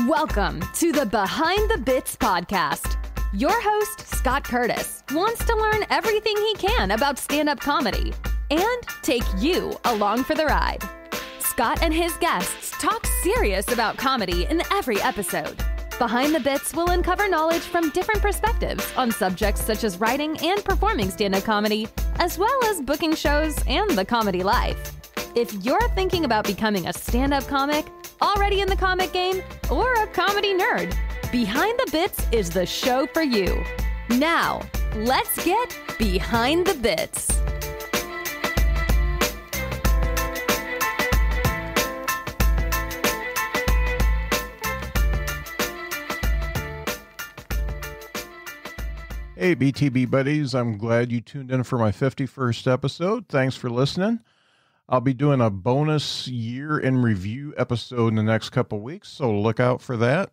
Welcome to the Behind the Bits podcast. Your host, Scott Curtis, wants to learn everything he can about stand-up comedy and take you along for the ride. Scott and his guests talk serious about comedy in every episode. Behind the Bits will uncover knowledge from different perspectives on subjects such as writing and performing stand-up comedy, as well as booking shows and the comedy life. If you're thinking about becoming a stand-up comic, already in the comic game, or a comedy nerd, Behind the Bits is the show for you. Now, let's get Behind the Bits. Hey, BTB buddies, I'm glad you tuned in for my 51st episode. Thanks for listening. I'll be doing a bonus year in review episode in the next couple weeks, so look out for that.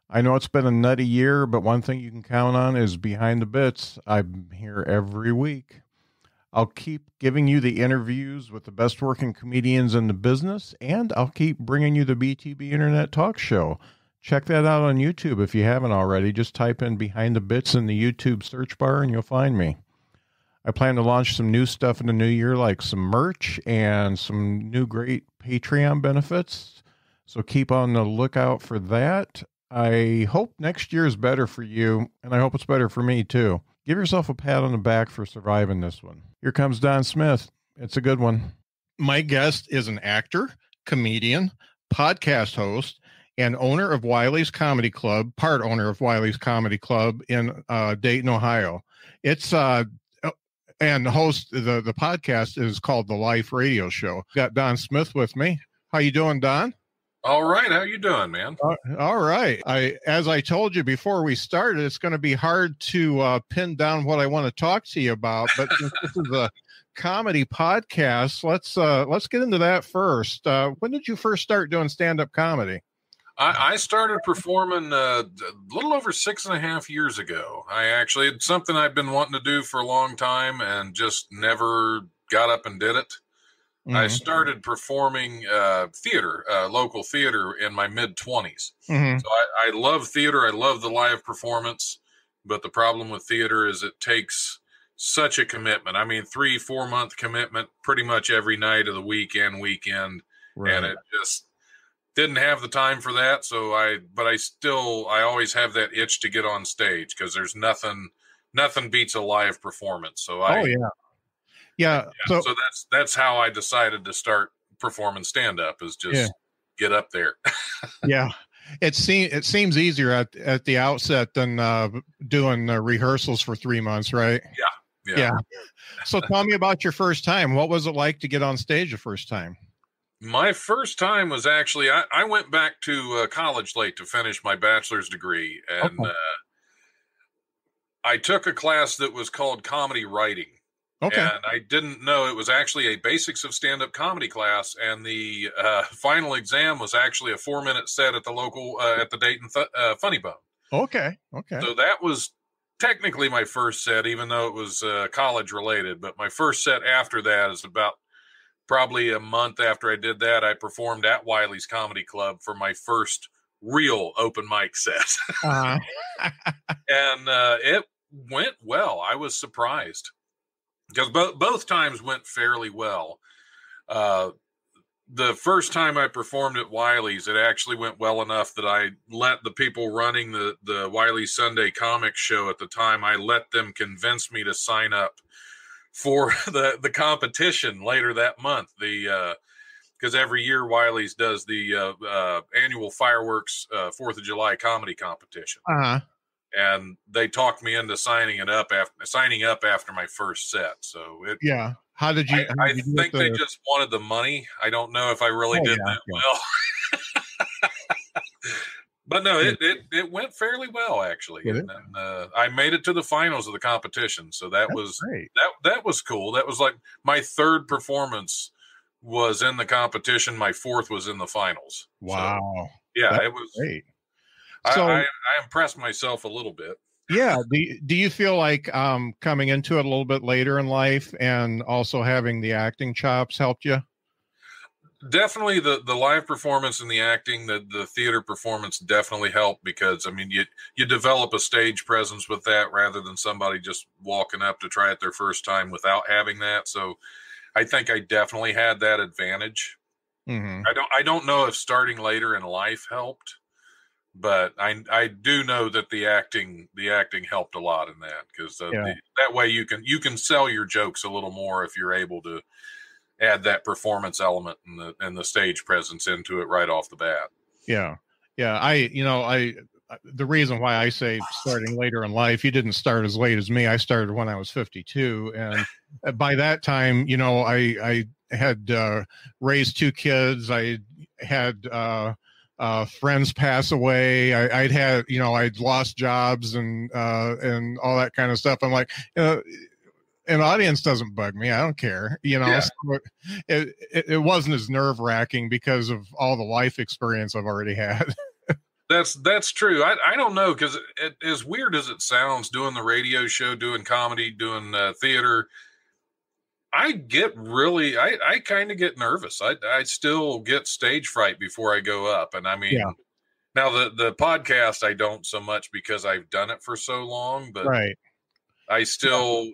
I know it's been a nutty year, but one thing you can count on is Behind the Bits. I'm here every week. I'll keep giving you the interviews with the best working comedians in the business, and I'll keep bringing you the BTB Internet Talk Show. Check that out on YouTube if you haven't already. Just type in Behind the Bits in the YouTube search bar and you'll find me. I plan to launch some new stuff in the new year, like some merch and some new great Patreon benefits. So keep on the lookout for that. I hope next year is better for you, and I hope it's better for me too. Give yourself a pat on the back for surviving this one. Here comes Don Smith. It's a good one. My guest is an actor, comedian, podcast host, and owner of Wiley's Comedy Club, part owner of Wiley's Comedy Club in Dayton, Ohio. It's and host the podcast is called The Life Radio Show. Got Don Smith with me. How you doing, Don? All right. How you doing, man? All right. As I told you before we started, it's going to be hard to pin down what I want to talk to you about. But since this is a comedy podcast, let's get into that first. When did you first start doing stand-up comedy? I started performing a little over 6.5 years ago. It's something I've been wanting to do for a long time and just never got up and did it. Mm-hmm. I started performing theater, local theater in my mid-20s. Mm-hmm. So I love theater. I love the live performance. But the problem with theater is it takes such a commitment. I mean, 3-4 month commitment pretty much every night of the week and weekend. Right. And it just didn't have the time for that. So I always have that itch to get on stage because there's nothing beats a live performance. So Yeah. So that's how I decided to start performing stand-up is just get up there. Yeah. It seems easier at the outset than doing rehearsals for 3 months, right? Yeah. So tell me about your first time. What was it like to get on stage the first time? My first time was actually, I went back to college late to finish my bachelor's degree. And I took a class that was called comedy writing. Okay. And I didn't know it was actually a basics of stand-up comedy class. And the final exam was actually a 4-minute set at the local, at the Dayton Funny Bone. Okay. So that was technically my first set, even though it was college related. But my first set after that is about probably a month after I did that, I performed at Wiley's Comedy Club for my first real open mic set. Uh-huh. And it went well. I was surprised because both times went fairly well. The first time I performed at Wiley's, it actually went well enough that I let the people running the Wiley's Sunday Comic Show at the time, I let them convince me to sign up for the competition later that month. Because every year Wiley's does the annual fireworks 4th of July comedy competition. Uh-huh. And they talked me into signing up after my first set. So how did you? I think they just wanted the money. I don't know if I really did that well. But no, it went fairly well actually, and I made it to the finals of the competition. So that's great. That was cool. That was like my third performance was in the competition. My fourth was in the finals. Wow! So, yeah, it was great. So I impressed myself a little bit. Yeah. Do you feel like coming into it a little bit later in life and also having the acting chops helped you? Definitely the live performance and the acting, the theater performance definitely helped, because I mean you develop a stage presence with that rather than somebody just walking up to try it their first time without having that. So I think I definitely had that advantage. Mm-hmm. I don't know if starting later in life helped, but I do know that the acting helped a lot in that, because that way you can sell your jokes a little more if you're able to add that performance element and the stage presence into it right off the bat. Yeah. The reason why I say starting later in life, you didn't start as late as me. I started when I was 52. And by that time, I had raised 2 kids. I had friends pass away. I'd lost jobs and all that kind of stuff. I'm like, an audience doesn't bug me. I don't care. So it wasn't as nerve wracking because of all the life experience I've already had. That's true. I don't know, because as weird as it sounds, doing the radio show, doing comedy, doing theater, I kind of get nervous. I still get stage fright before I go up. And I mean, now the podcast, I don't so much because I've done it for so long, but right. I still,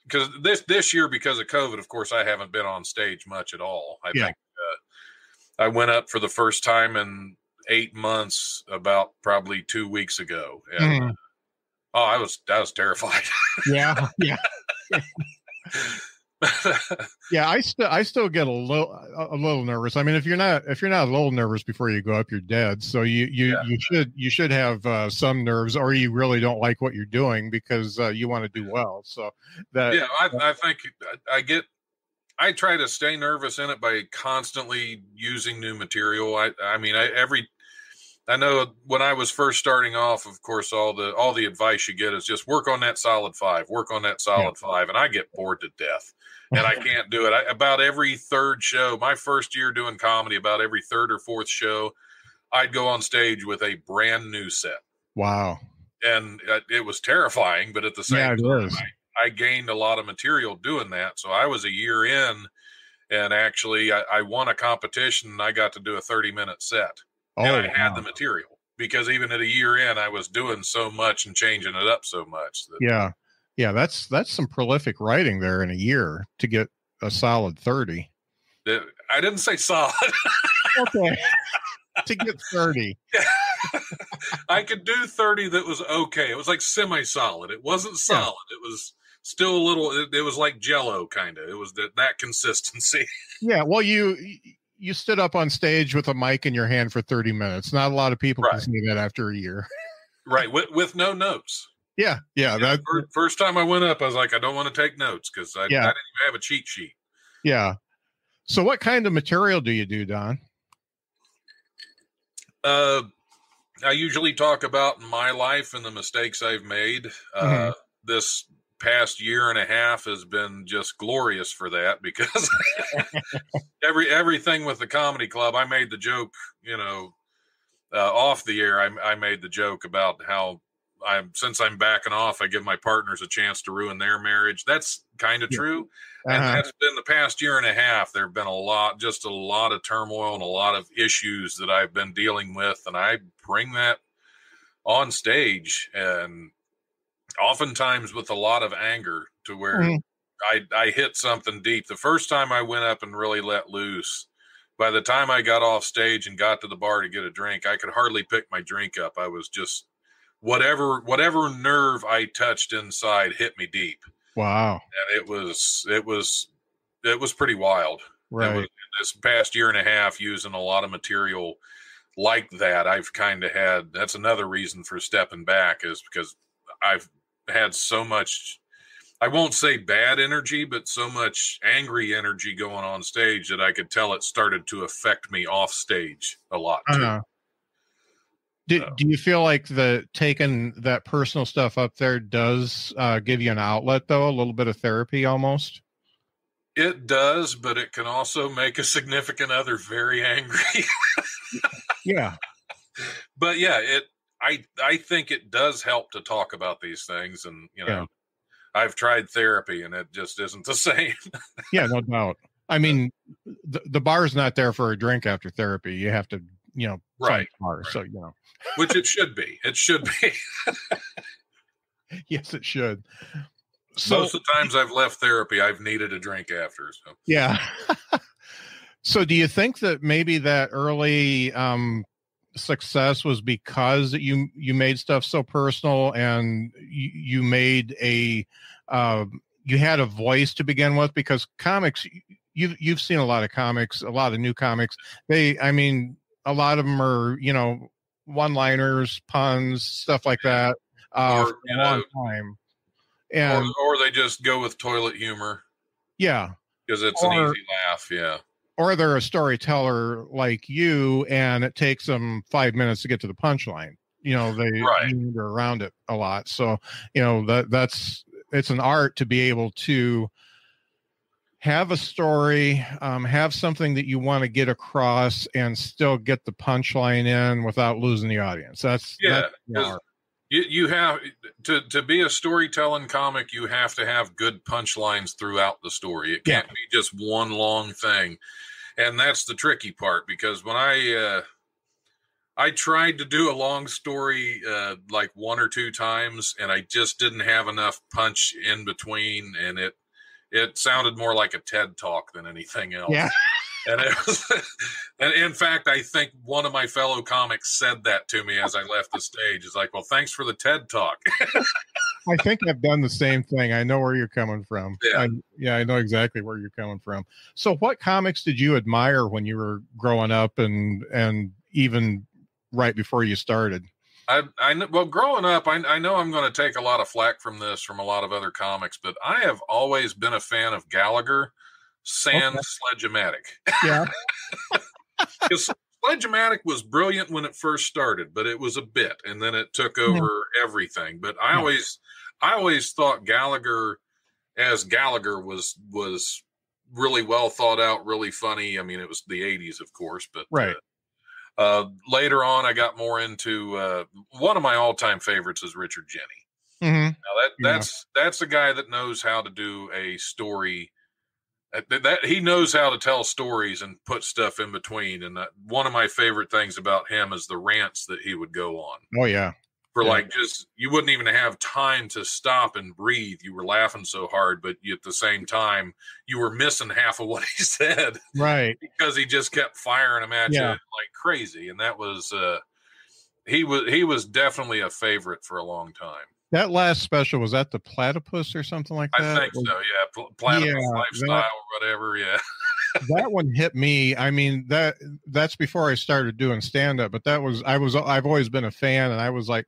because this year, because of COVID, of course, I haven't been on stage much at all. I think I went up for the first time in 8 months about probably 2 weeks ago, and I was terrified. Yeah. Yeah, I still get a little nervous. I mean, if you're not a little nervous before you go up, you're dead. So you should have some nerves, or you really don't like what you're doing because you want to do well. So I think I try to stay nervous in it by constantly using new material. I know when I was first starting off, of course, all the advice you get is just work on that solid 5, work on that solid 5. And I get bored to death and I can't do it. About every third show, my first year doing comedy, about every third or fourth show, I'd go on stage with a brand new set. Wow. And it was terrifying, but at the same time, I gained a lot of material doing that. So I was a year in, and actually I won a competition and I got to do a 30-minute set. And I had the material, because even at a year in, I was doing so much and changing it up so much. That's some prolific writing there in a year to get a solid 30. I didn't say solid. Okay. To get 30. I could do 30 that was okay. It was like semi-solid. It wasn't solid. It was still a little, it was like Jell-O kind of. It was that consistency. Yeah, well, you stood up on stage with a mic in your hand for 30 minutes. Not a lot of people can say that after a year. Right. With no notes. Yeah. That first time I went up, I was like, I don't want to take notes because I didn't even have a cheat sheet. Yeah. So what kind of material do you do, Don? I usually talk about my life and the mistakes I've made. This past year and a half has been just glorious for that, because everything with the comedy club, I made the joke, off the air. I made the joke about how since I'm backing off, I give my partners a chance to ruin their marriage. That's kind of true. And that's been the past year and a half. There've been a lot of turmoil and a lot of issues that I've been dealing with. And I bring that on stage, and oftentimes with a lot of anger, to where I hit something deep. The first time I went up and really let loose, by the time I got off stage and got to the bar to get a drink, I could hardly pick my drink up. I was just, whatever nerve I touched inside hit me deep. Wow. And it was pretty wild. Right. This past year and a half, using a lot of material like that, I've kind of had, that's another reason for stepping back, is because I've had so much, I won't say bad energy, but so much angry energy going on stage that I could tell it started to affect me off stage a lot too. Do you feel like taking that personal stuff up there does give you an outlet, though? A little bit of therapy almost? It does, but it can also make a significant other very angry. Yeah. But yeah, I think it does help to talk about these things, and I've tried therapy and it just isn't the same. Yeah, no doubt. I mean, the bar's not there for a drink after therapy. You have to, Right. Bar, Right. So, Which it should be. It should be. Yes, it should. So, most of the times I've left therapy, I've needed a drink after. So. Yeah. So do you think that maybe that early success was because you made stuff so personal, and you made you had a voice to begin with? Because comics, you've seen a lot of comics, a lot of new comics. A lot of them are, one-liners, puns, stuff like that, for a long time. And or they just go with toilet humor. Yeah. Because it's an easy laugh. Yeah. Or they're a storyteller like you, and it takes them 5 minutes to get to the punchline. They meander around it a lot. So, it's an art to be able to have a story, have something that you want to get across, and still get the punchline in without losing the audience. That's art. You have to be a storytelling comic. You have to have good punchlines throughout the story. It can't be just one long thing, and that's the tricky part. Because when I tried to do a long story like one or two times, and I just didn't have enough punch in between, and it sounded more like a TED Talk than anything else. Yeah. And it was, and in fact, I think one of my fellow comics said that to me as I left the stage. It's like, well, thanks for the TED Talk. I think I've done the same thing. I know where you're coming from. Yeah. I know exactly where you're coming from. So what comics did you admire when you were growing up, and even right before you started? Well, growing up, I know I'm going to take a lot of flack from a lot of other comics, but I have always been a fan of Gallagher. Sledge-O-Matic. Yeah. Because Sledge-O-Matic was brilliant when it first started, but it was a bit, and then it took over everything. But I always thought Gallagher as Gallagher was really well thought out, really funny. I mean, it was the 80s, of course, but later on, I got more into one of my all-time favorites is Richard Jeni. Mm-hmm. Now that's a guy that knows how to do a story. That he knows how to tell stories and put stuff in between. And one of my favorite things about him is the rants that he would go on. Oh yeah. Just, you wouldn't even have time to stop and breathe. You were laughing so hard, but at the same time, you were missing half of what he said. Right. Because he just kept firing them at you like crazy. And that was, he was definitely a favorite for a long time. That last special, was that the Platypus or something like that? I think so, yeah. Platypus Lifestyle or whatever, yeah. That one hit me. I mean, that's before I started doing stand-up, but I've always been a fan, and I was like,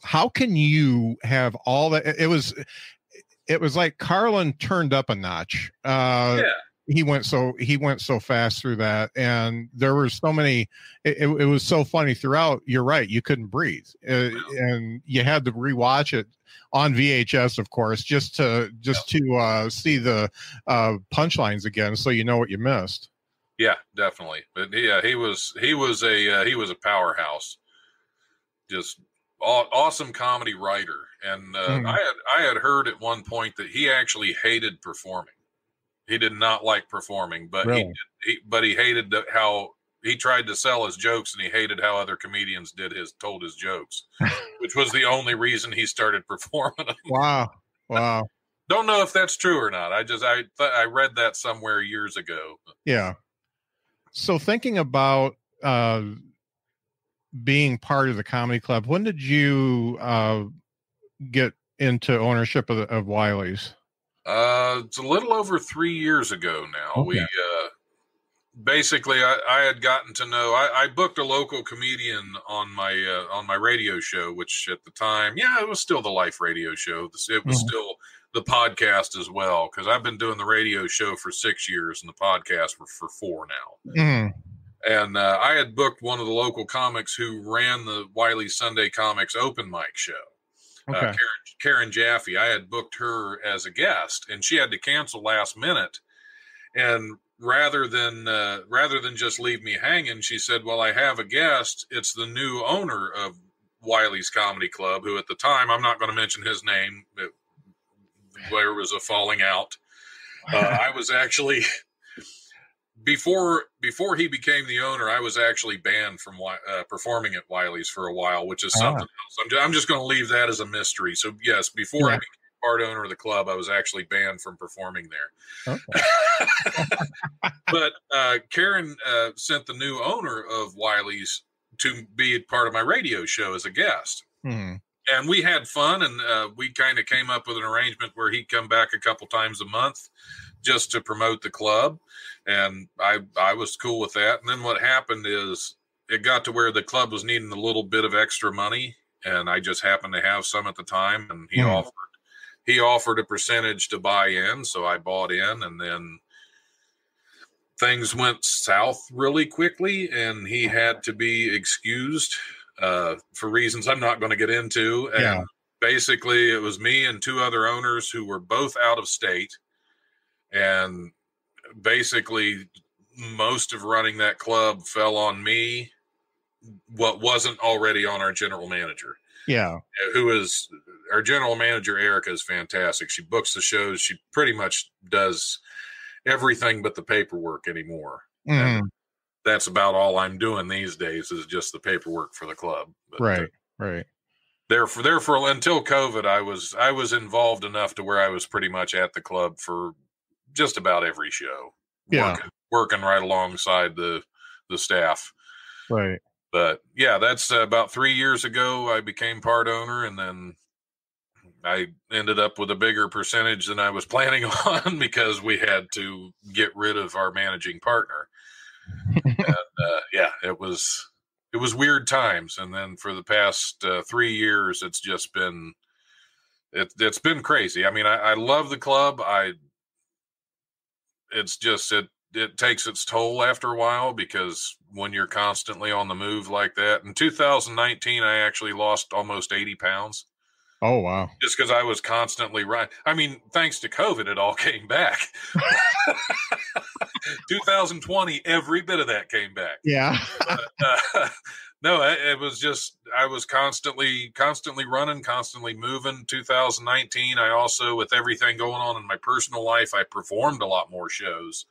how can you have all that? It was like Carlin turned up a notch. He went so fast through that, and there were so many. It was so funny throughout. You're right. You couldn't breathe, and you had to rewatch it on VHS, of course, just to see the punchlines again, so you know what you missed. Yeah, definitely. But yeah, he was a powerhouse. Just awesome comedy writer, and I had heard at one point that he actually hated performing. He did not like performing, but really? he hated how he tried to sell his jokes, and he hated how other comedians told his jokes, which was the only reason he started performing them. Wow. Don't know if that's true or not. I read that somewhere years ago. Yeah. So thinking about being part of the comedy club, when did you get into ownership of Wiley's? It's a little over 3 years ago now. Okay. We basically I had gotten to know. I booked a local comedian on my radio show, which at the time, it was still the Life radio show. It was still the podcast as well, because I've been doing the radio show for 6 years and the podcast for 4 now. And I had booked one of the local comics who ran the Wiley Sunday Comics open mic show. Okay. Karen Jaffe. I had booked her as a guest, and she had to cancel last minute. And rather than just leave me hanging, she said, "Well, I have a guest. It's the new owner of Wiley's Comedy Club, who at the time, I'm not going to mention his name, there was a falling out. I was actually before he became the owner, I was actually banned from performing at Wiley's for a while, which is something else. I'm just going to leave that as a mystery. So yes, before I became part owner of the club, I was actually banned from performing there. Okay. But Karen sent the new owner of Wiley's to be part of my radio show as a guest. And we had fun, and we kind of came up with an arrangement where he'd come back a couple times a month just to promote the club. And I was cool with that. And then what happened is it got to where the club was needing a little bit of extra money, and I just happened to have some at the time, and he offered a percentage to buy in, so I bought in, and then things went south really quickly, and he had to be excused for reasons I'm not going to get into. And basically it was me and two other owners who were both out of state, and basically most of running that club fell on me, what wasn't already on our general manager. Who is our general manager. Erica is fantastic. She books the shows. She pretty much does everything but the paperwork anymore. And that's about all I'm doing these days is just the paperwork for the club. But right. Therefore, until COVID, I was involved enough to where I was pretty much at the club for just about every show. Working right alongside the staff. Right. But yeah, that's about 3 years ago. I became part owner, and then I ended up with a bigger percentage than I was planning on because we had to get rid of our managing partner. And it was weird times. And then for the past 3 years, it's just been it's been crazy. I mean, I love the club. It takes its toll after a while, because when you're constantly on the move like that. In 2019, I actually lost almost 80 pounds. Oh, wow. Just because I was constantly running. I mean, thanks to COVID, it all came back. 2020, every bit of that came back. Yeah. No, it was just, I was constantly running, constantly moving. 2019, I also, with everything going on in my personal life, I performed a lot more shows.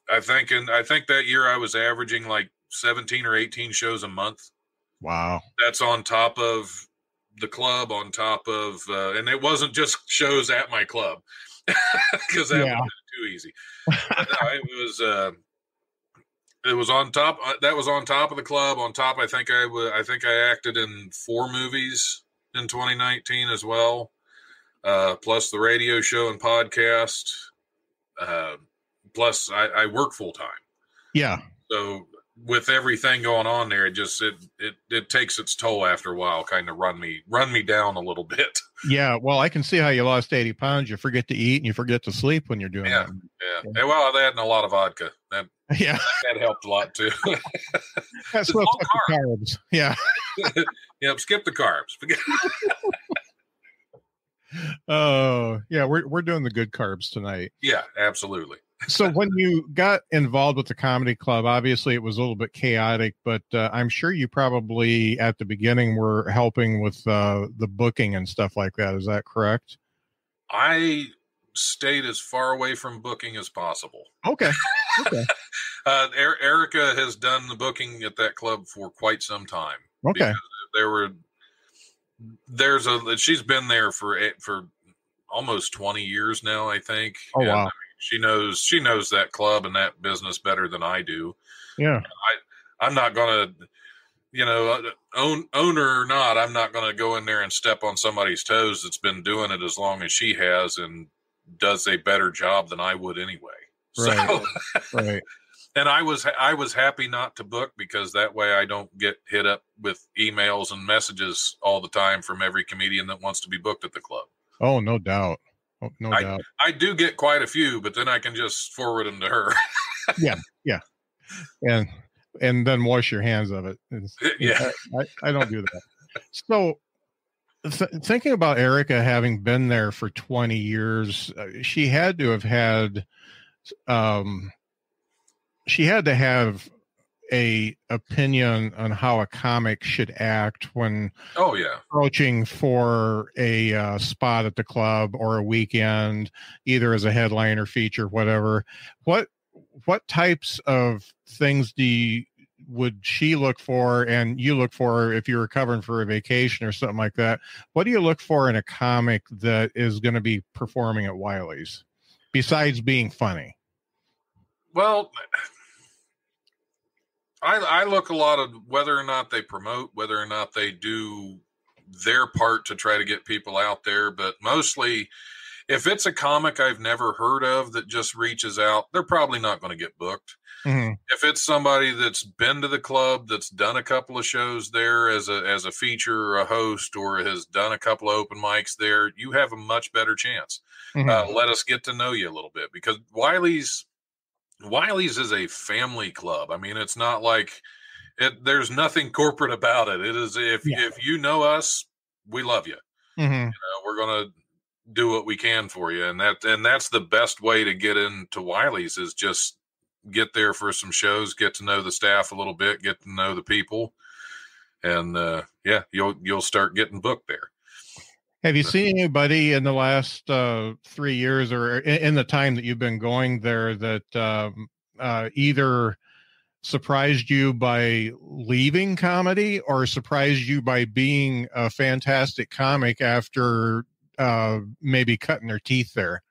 I think that year I was averaging like 17 or 18 shows a month. Wow. That's on top of the club, on top of, and it wasn't just shows at my club, because that would have been too easy. But no, it was on top. That was on top of the club. On top, I think I acted in 4 movies in 2019 as well, plus the radio show and podcast. Plus, I work full time. Yeah. So with everything going on there, it takes its toll after a while. Kind of run me down a little bit. Yeah. Well, I can see how you lost 80 pounds. You forget to eat and you forget to sleep when you're doing that. Yeah. Well, that and a lot of vodka. That helped a lot too. That's what the carbs. Yeah. Yep. Skip the carbs. Oh, yeah. We're doing the good carbs tonight. Yeah, absolutely. So when you got involved with the comedy club, obviously it was a little bit chaotic, but I'm sure you probably at the beginning were helping with the booking and stuff like that. Is that correct? I stayed as far away from booking as possible. Okay. Erica has done the booking at that club for quite some time. Okay. She's been there for almost 20 years now, I think. Oh, wow. I mean, she knows that club and that business better than I do. Yeah. I'm not going to, owner or not, I'm not going to go in there and step on somebody's toes that's been doing it as long as she has and does a better job than I would anyway. Right. So, right. And I was happy not to book, because that way I don't get hit up with emails and messages all the time from every comedian that wants to be booked at the club. Oh, no doubt. Oh, no doubt. I do get quite a few, but then I can just forward them to her. Yeah. And then wash your hands of it. I don't do that. So thinking about Erica having been there for 20 years, she had to have had, she had to have a opinion on how a comic should act when approaching for a spot at the club or a weekend, either as a headliner, feature, whatever. what types of things would she look for, and you look for if you're recovering for a vacation or something like that? What do you look for in a comic that is going to be performing at Wiley's besides being funny? Well, I look a lot of whether or not they promote, whether or not they do their part to try to get people out there. But mostly, if it's a comic I've never heard of that just reaches out, they're probably not going to get booked. Mm-hmm. If it's somebody that's been to the club, that's done a couple of shows there as a feature or a host, or has done a couple of open mics there, you have a much better chance. Mm-hmm. Let us get to know you a little bit, because Wiley's is a family club. I mean, it's not like there's nothing corporate about it. It is, if you know us, we love you. Mm-hmm. You know, we're going to do what we can for you. And that's the best way to get into Wiley's, is just get there for some shows, get to know the staff a little bit, get to know the people. And you'll start getting booked there. Have you seen anybody in the last 3 years, or in the time that you've been going there, that either surprised you by leaving comedy or surprised you by being a fantastic comic after maybe cutting their teeth there?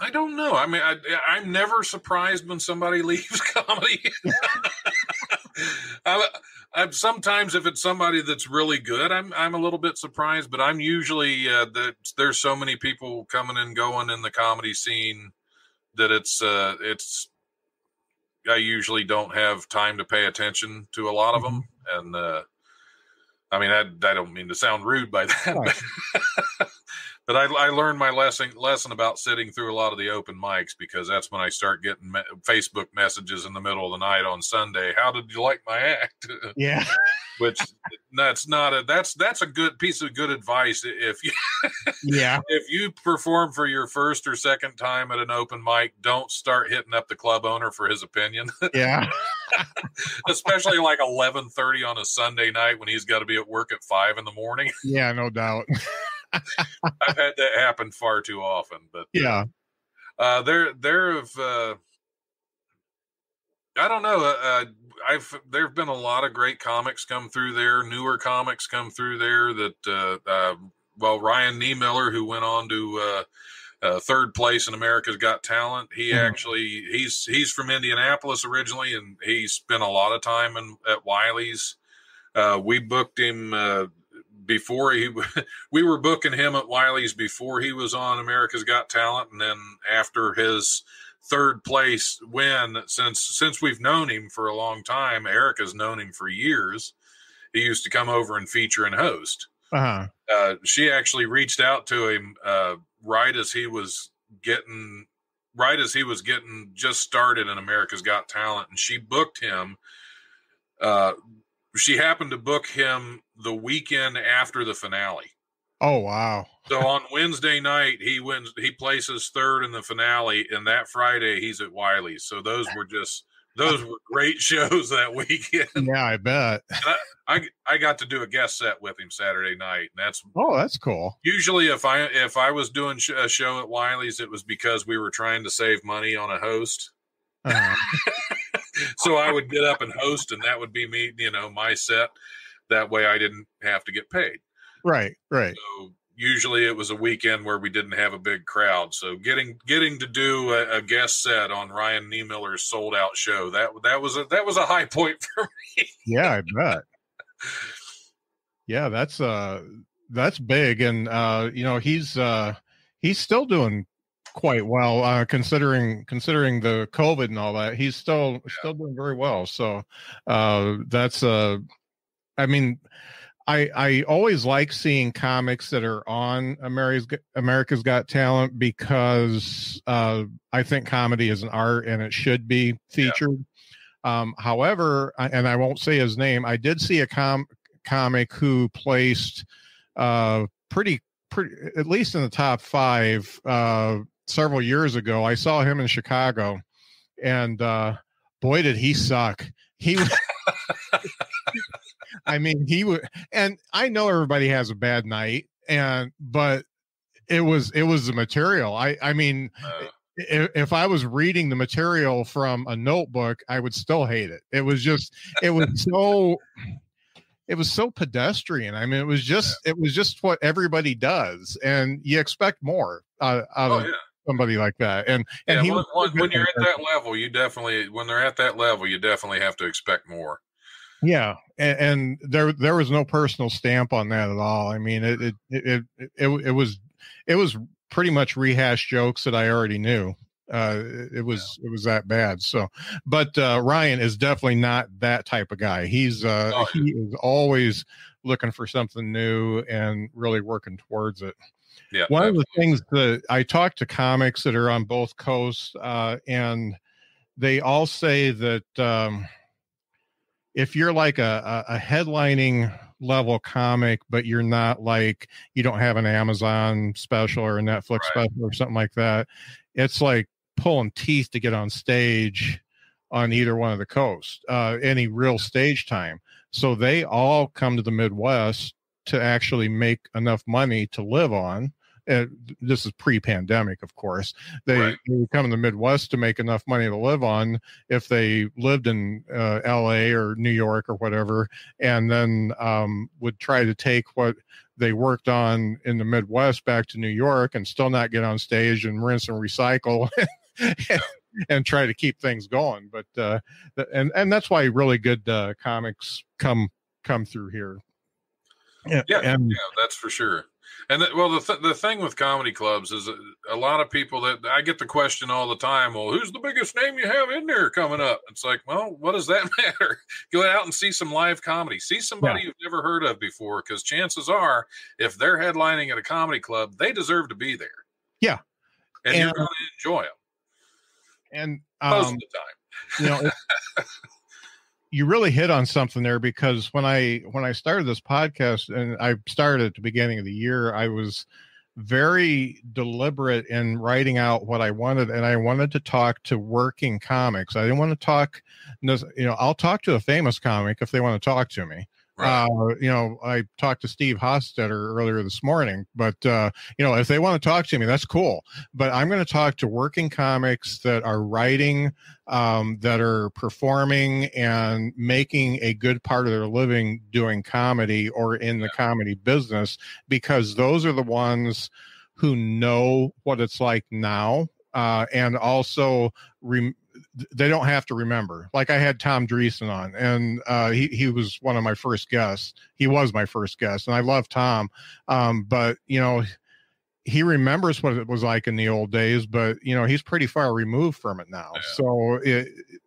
I don't know. I mean, I'm never surprised when somebody leaves comedy. Sometimes if it's somebody that's really good, I'm a little bit surprised, but I'm usually there's so many people coming and going in the comedy scene that it's I usually don't have time to pay attention to a lot of them. And I mean, I don't mean to sound rude by that, right. but I learned my lesson about sitting through a lot of the open mics, because that's when I start getting Facebook messages in the middle of the night on Sunday. How did you like my act? Yeah. Which that's a good piece of good advice. If you perform for your first or second time at an open mic, don't start hitting up the club owner for his opinion. Yeah. Especially like 11:30 on a Sunday night when he's got to be at work at 5 a.m. Yeah, no doubt. I've had that happen far too often, but yeah, there have I don't know. There have been a lot of great comics come through there, newer comics come through there. That Ryan Niemiller, who went on to third place in America's Got Talent, he's from Indianapolis originally, and he spent a lot of time at Wiley's. We booked him before we were booking him at Wiley's before he was on America's Got Talent, and then after his third place win, since we've known him for a long time, Erica's known him for years. He used to come over and feature and host. She actually reached out to him right as he was getting just started in America's Got Talent, and she booked him. She happened to book him the weekend after the finale. Oh, wow. So on Wednesday night, he places third in the finale, and that Friday he's at Wiley's. So those were great shows that weekend. Yeah, I bet. I got to do a guest set with him Saturday night, and that's cool. Usually if I was doing a show at Wiley's, it was because we were trying to save money on a host. So I would get up and host, and that would be me, my set. That way I didn't have to get paid. Right. So usually it was a weekend where we didn't have a big crowd. So getting to do a guest set on Ryan Niemiller's sold out show, that was a high point for me. Yeah, I bet. Yeah, that's big, and he's still doing quite well, considering the COVID and all that. He's still doing very well. So I always like seeing comics that are on America's Got Talent, because I think comedy is an art and it should be featured. However, and I won't say his name, I did see a comic who placed pretty at least in the top 5 several years ago. I saw him in Chicago, and boy, did he suck. He was I mean, he would, and I know everybody has a bad night, but It was the material. I mean, if I was reading the material from a notebook, I would still hate it. It was so pedestrian. I mean, it was just what everybody does, and you expect more out of somebody like that. And when you're at that level, when they're at that level, you definitely have to expect more. Yeah, and there was no personal stamp on that at all. I mean, it was pretty much rehashed jokes that I already knew. It was that bad. So, but Ryan is definitely not that type of guy. He is always looking for something new and really working towards it. Yeah. One of the things that I talk to comics that are on both coasts, and they all say that if you're like a headlining level comic, but you're not like, you don't have an Amazon special or a Netflix special or something like that, it's like pulling teeth to get on stage on either one of the coasts, any real stage time. So they all come to the Midwest to actually make enough money to live on. This is pre-pandemic, of course. They come in the Midwest to make enough money to live on if they lived in LA or New York or whatever, and then would try to take what they worked on in the Midwest back to New York and still not get on stage and rinse and recycle and try to keep things going. But and that's why really good comics come through here. Yeah, that's for sure. And the thing with comedy clubs is a lot of people that I get the question all the time, well, who's the biggest name you have in there coming up? It's like, well, what does that matter? Go out and see some live comedy. See somebody you've never heard of before, because chances are, if they're headlining at a comedy club, they deserve to be there. Yeah. And you're going to enjoy them. And most of the time. You really hit on something there, because when I started this podcast, and I started at the beginning of the year, I was very deliberate in writing out what I wanted, and I wanted to talk to working comics. I didn't want to talk, I'll talk to a famous comic if they want to talk to me. Right. I talked to Steve Hofstetter earlier this morning, but if they want to talk to me, that's cool. But I'm going to talk to working comics that are writing, that are performing and making a good part of their living doing comedy or in the comedy business, because those are the ones who know what it's like now, and also they don't have to remember. Like, I had Tom Dreesen on, and he was one of my first guests. He was my first guest, and I love Tom. But he remembers what it was like in the old days, but he's pretty far removed from it now. Yeah. So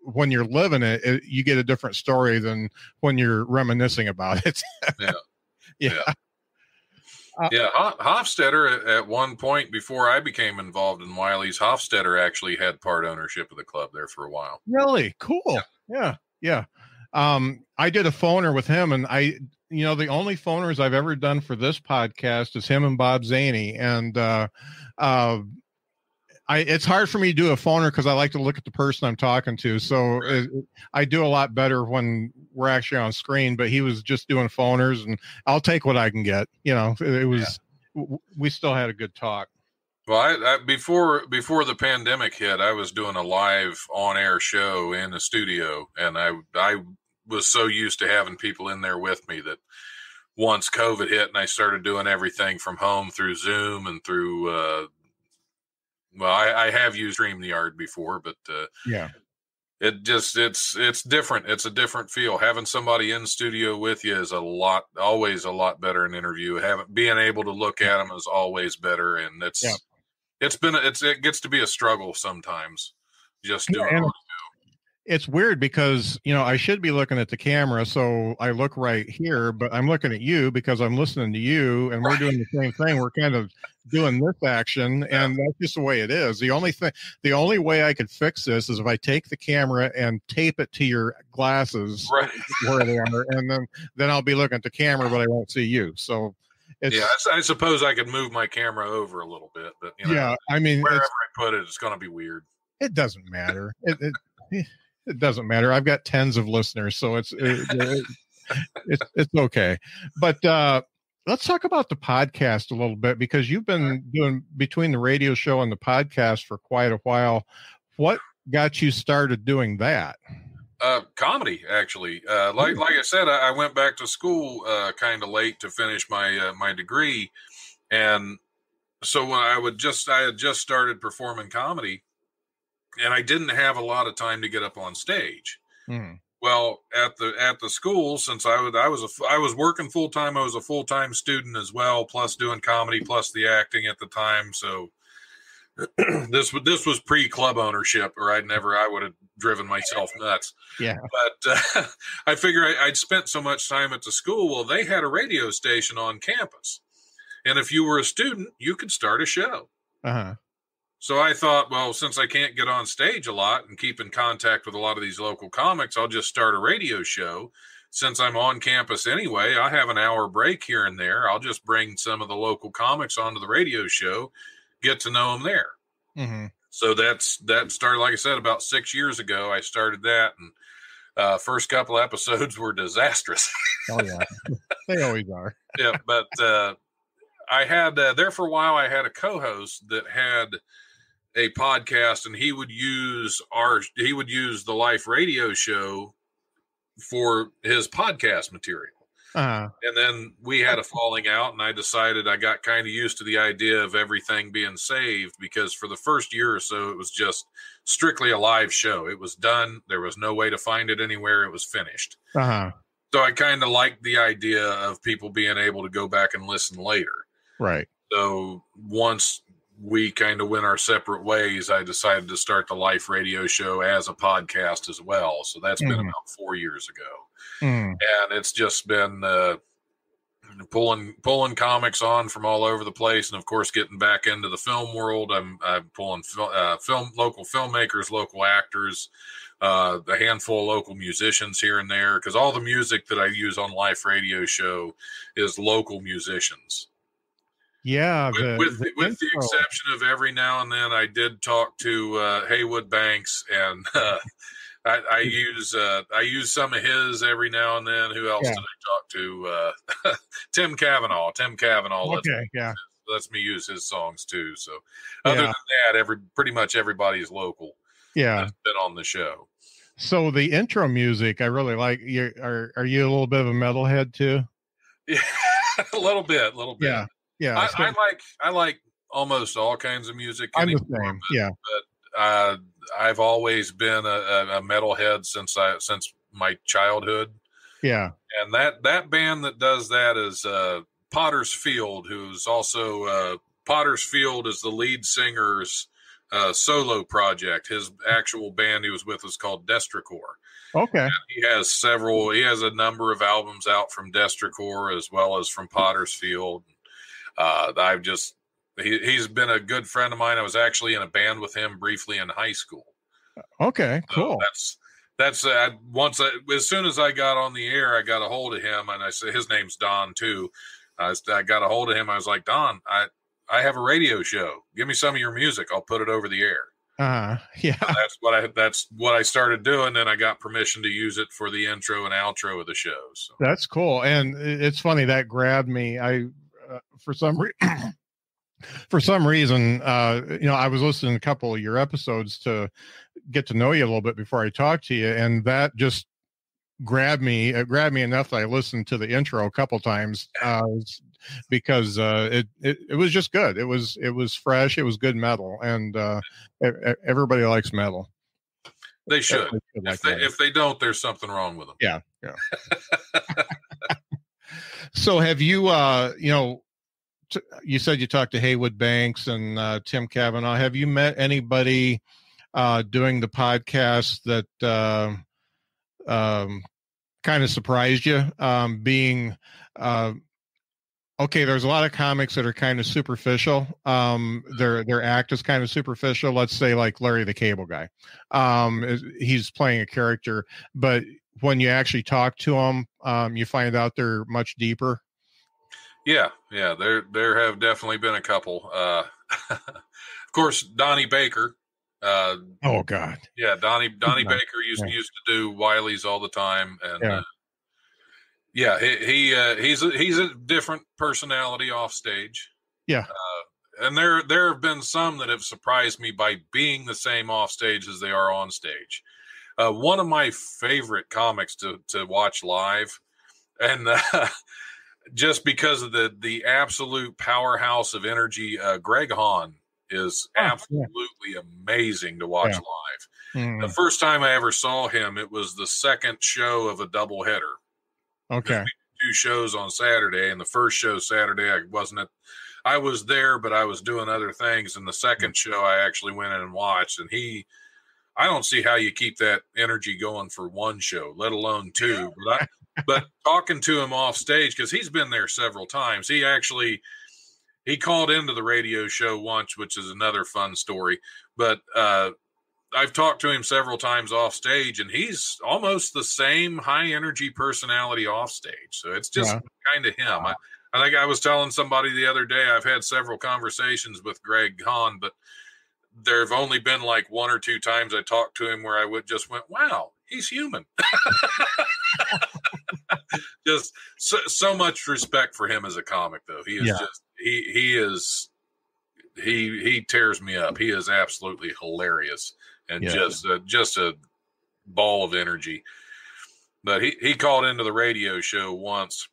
when you're living it, you get a different story than when you're reminiscing about it. Yeah. Hofstetter, at one point before I became involved in Wiley's, Hofstetter actually had part ownership of the club there for a while. Really? Cool. Yeah. I did a phoner with him, and the only phoners I've ever done for this podcast is him and Bob Zaney. And it's hard for me to do a phoner because I like to look at the person I'm talking to. So I do a lot better when we're actually on screen, but he was just doing phoners, and I'll take what I can get. We still had a good talk. Well, I before the pandemic hit, I was doing a live on-air show in the studio, and I was so used to having people in there with me that once COVID hit and I started doing everything from home through Zoom and through I have used StreamYard before, but it's different. It's a different feel. Having somebody in studio with you is always a lot better an interview. Being able to look at them is always better, and it gets to be a struggle sometimes. Just doing what we do. It's weird because, I should be looking at the camera, so I look right here, but I'm looking at you because I'm listening to you, and we're doing the same thing. We're kind of doing this action, and that's just the way it is. The only way I could fix this is if I take the camera and tape it to your glasses where they are, and then I'll be looking at the camera, but I won't see you. So I suppose I could move my camera over a little bit, but wherever I put it, it's going to be weird. It doesn't matter. It doesn't matter. I've got tens of listeners, so it's okay. But let's talk about the podcast a little bit, because you've been doing between the radio show and the podcast for quite a while. What got you started doing that? Comedy, actually. Like I said, I went back to school kind of late to finish my my degree, and so when I had just started performing comedy, and I didn't have a lot of time to get up on stage. Mm. Well, at the school, since I was working full time, I was a full time student as well, plus doing comedy, plus the acting at the time. So this was pre club ownership, or I would have driven myself nuts. Yeah, but I figure I'd spent so much time at the school. Well, they had a radio station on campus, and if you were a student, you could start a show. Uh-huh. So I thought, well, since I can't get on stage a lot and keep in contact with a lot of these local comics, I'll just start a radio show. Since I'm on campus anyway, I have an hour break here and there. I'll just bring some of the local comics onto the radio show, get to know them there. Mm-hmm. So that started, like I said, about 6 years ago. I started that, and first couple episodes were disastrous. Oh yeah, they always are. Yeah, but I had there for a while. I had a co-host that had a podcast, and he would use the Life radio show for his podcast material. Uh-huh. And then we had a falling out, and I decided I got kind of used to the idea of everything being saved, because for the first year or so, it was just strictly a live show. It was done. There was no way to find it anywhere. It was finished. Uh-huh. So I kind of liked the idea of people being able to go back and listen later. Right. So once we kind of went our separate ways, I decided to start the Life radio show as a podcast as well. So that's been about 4 years ago. And it's just been pulling comics on from all over the place, and of course getting back into the film world. I'm pulling local filmmakers, local actors, a handful of local musicians here and there, because all the music that I use on Life radio show is local musicians. Yeah, with the exception of every now and then, I did talk to Haywood Banks, and I use some of his every now and then. Who else did I talk to? Tim Cavanaugh. Okay, lets me use his songs too. So other than that, pretty much everybody's local. Yeah, that's been on the show. So the intro music, I really like. Are you a little bit of a metalhead too? Yeah, a little bit. Yeah. I like almost all kinds of music. I'm the same. But I've always been a metalhead since my childhood. Yeah. And that band that does that is Potter's Field, who's also Potter's Field is the lead singer's solo project. His actual band he was with was called Destricore. Okay. And he has a number of albums out from Destricore as well as from Potter's Field. He's been a good friend of mine. I was actually in a band with him briefly in high school. Okay, cool. So as soon as I got on the air, I got a hold of him, and I said, his name's Don too. I got a hold of him. I was like, Don, I have a radio show. Give me some of your music. I'll put it over the air. Yeah. And that's what I started doing. Then I got permission to use it for the intro and outro of the show. So. That's cool. And it's funny, that grabbed me. For some reason, I was listening to a couple of your episodes to get to know you a little bit before I talked to you, and that just grabbed me. It grabbed me enough that I listened to the intro a couple times because it was just good. It was fresh. It was good metal, and everybody likes metal. They should. If they don't, there's something wrong with them. Yeah. So have you, you said you talked to Haywood Banks and Tim Cavanaugh. Have you met anybody doing the podcast that kind of surprised you? Okay, there's a lot of comics that are kind of superficial. Their act is kind of superficial. Let's say like Larry the Cable Guy. He's playing a character, but when you actually talk to them, you find out they're much deeper. Yeah. There have definitely been a couple. Of course, Donnie Baker. Oh God. Yeah, Donnie Baker used to do Wileys all the time, and Yeah, he's a different personality off stage. Yeah. And there have been some that have surprised me by being the same off stage as they are on stage. One of my favorite comics to watch live, and just because of the absolute powerhouse of energy, Greg Hahn is absolutely amazing to watch live. Mm. The first time I ever saw him, it was the second show of a doubleheader. Okay. 2 shows on Saturday, and the first show Saturday I was there, but I was doing other things. And the second show I actually went in and watched, and I don't see how you keep that energy going for 1 show, let alone 2. But talking to him off stage, because he's been there several times, he called into the radio show once, which is another fun story. But I've talked to him several times off stage, and he's almost the same high energy personality off stage. So it's just kind of him. I think I was telling somebody the other day, I've had several conversations with Greg Hahn, but there have only been like 1 or 2 times I talked to him where I went, wow, he's human. Just so much respect for him as a comic, though. He is he tears me up. He is absolutely hilarious and just a ball of energy. But he called into the radio show once,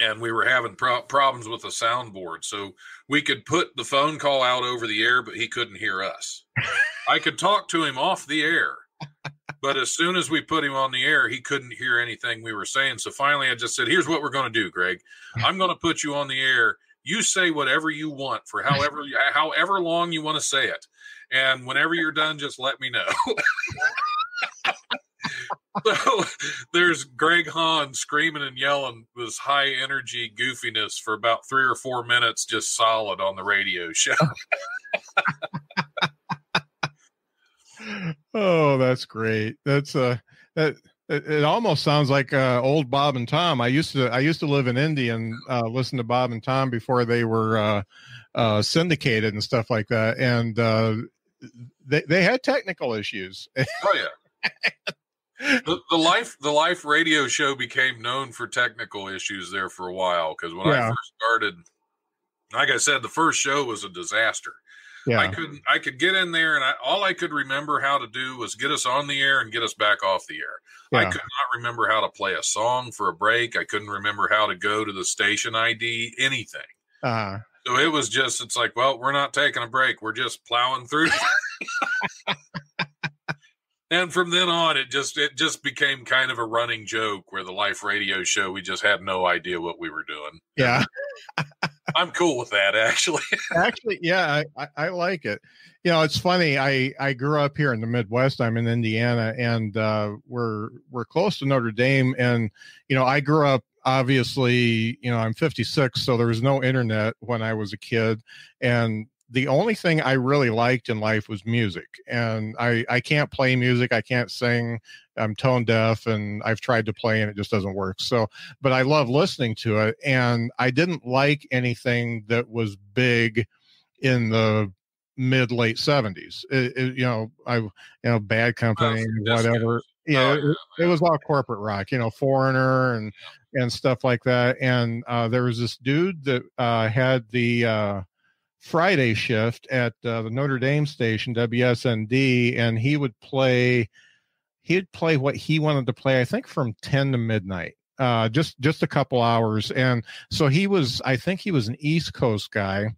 and we were having problems with the soundboard. So we could put the phone call out over the air, but he couldn't hear us. I could talk to him off the air, but as soon as we put him on the air, he couldn't hear anything we were saying. So finally I just said, here's what we're going to do, Greg. I'm going to put you on the air. You say whatever you want for however long you want to say it. And whenever you're done, just let me know. So there's Greg Hahn screaming and yelling this high energy goofiness for about 3 or 4 minutes, just solid on the radio show. Oh, that's great. That's it almost sounds like old Bob and Tom. I used to live in Indy and listen to Bob and Tom before they were syndicated and stuff like that. And they had technical issues. Oh yeah. The life radio show became known for technical issues there for a while, because when I first started, like I said, the first show was a disaster. Yeah. I could get in there, and all I could remember how to do was get us on the air and get us back off the air. Yeah. I could not remember how to play a song for a break. I couldn't remember how to go to the station ID, anything. Uh-huh. So it was just, it's like, well, we're not taking a break. We're just plowing through. And from then on, it just became kind of a running joke where the life radio show, we just had no idea what we were doing. Yeah. I'm cool with that, actually. Actually, yeah, I like it. You know, it's funny. I grew up here in the Midwest. I'm in Indiana, and we're close to Notre Dame. And, you know, I grew up, obviously, you know, I'm 56, so there was no internet when I was a kid. And the only thing I really liked in life was music. And I can't play music. I can't sing. I'm tone deaf, and I've tried to play and it just doesn't work. So, but I love listening to it. And I didn't like anything that was big in the late 70s. Bad Company, whatever. Yeah, it was all corporate rock, you know, Foreigner and stuff like that. And there was this dude that had the Friday shift at the Notre Dame station, WSND, and he'd play what he wanted to play, I think from 10 to midnight, just a couple hours. And so I think he was an East Coast guy.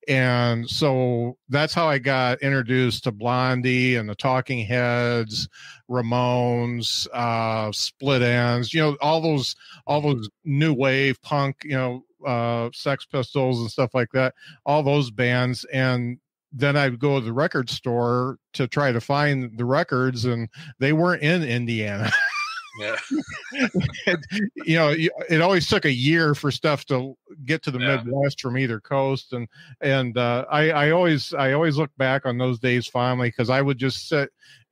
And so that's how I got introduced to Blondie and the Talking Heads, Ramones, Split Enz, you know, all those new wave punk, you know, Sex Pistols and stuff like that, all those bands. And then I'd go to the record store to try to find the records, and they weren't in Indiana. Yeah. You know, it always took a year for stuff to get to the Midwest from either coast. And I always look back on those days fondly, because I would just sit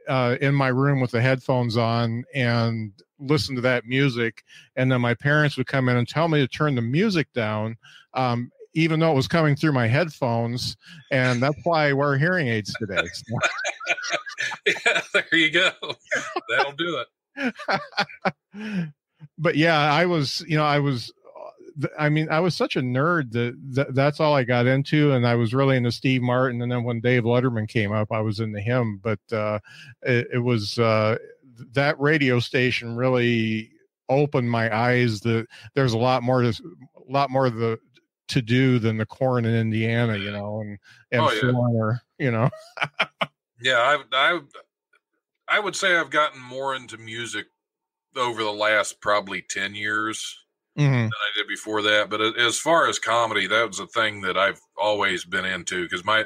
in my room with the headphones on and listen to that music. And then my parents would come in and tell me to turn the music down, even though it was coming through my headphones. And that's why I wear hearing aids today. So. Yeah, there you go. That'll do it. but yeah, I was such a nerd that's all I got into. And I was really into Steve Martin. And then when Dave Letterman came up, I was into him, but it was that radio station really opened my eyes that there's a lot more to do than the corn in Indiana, and Foreigner, Yeah, I would say I've gotten more into music over the last probably 10 years than I did before that. But as far as comedy, that was a thing that I've always been into, because my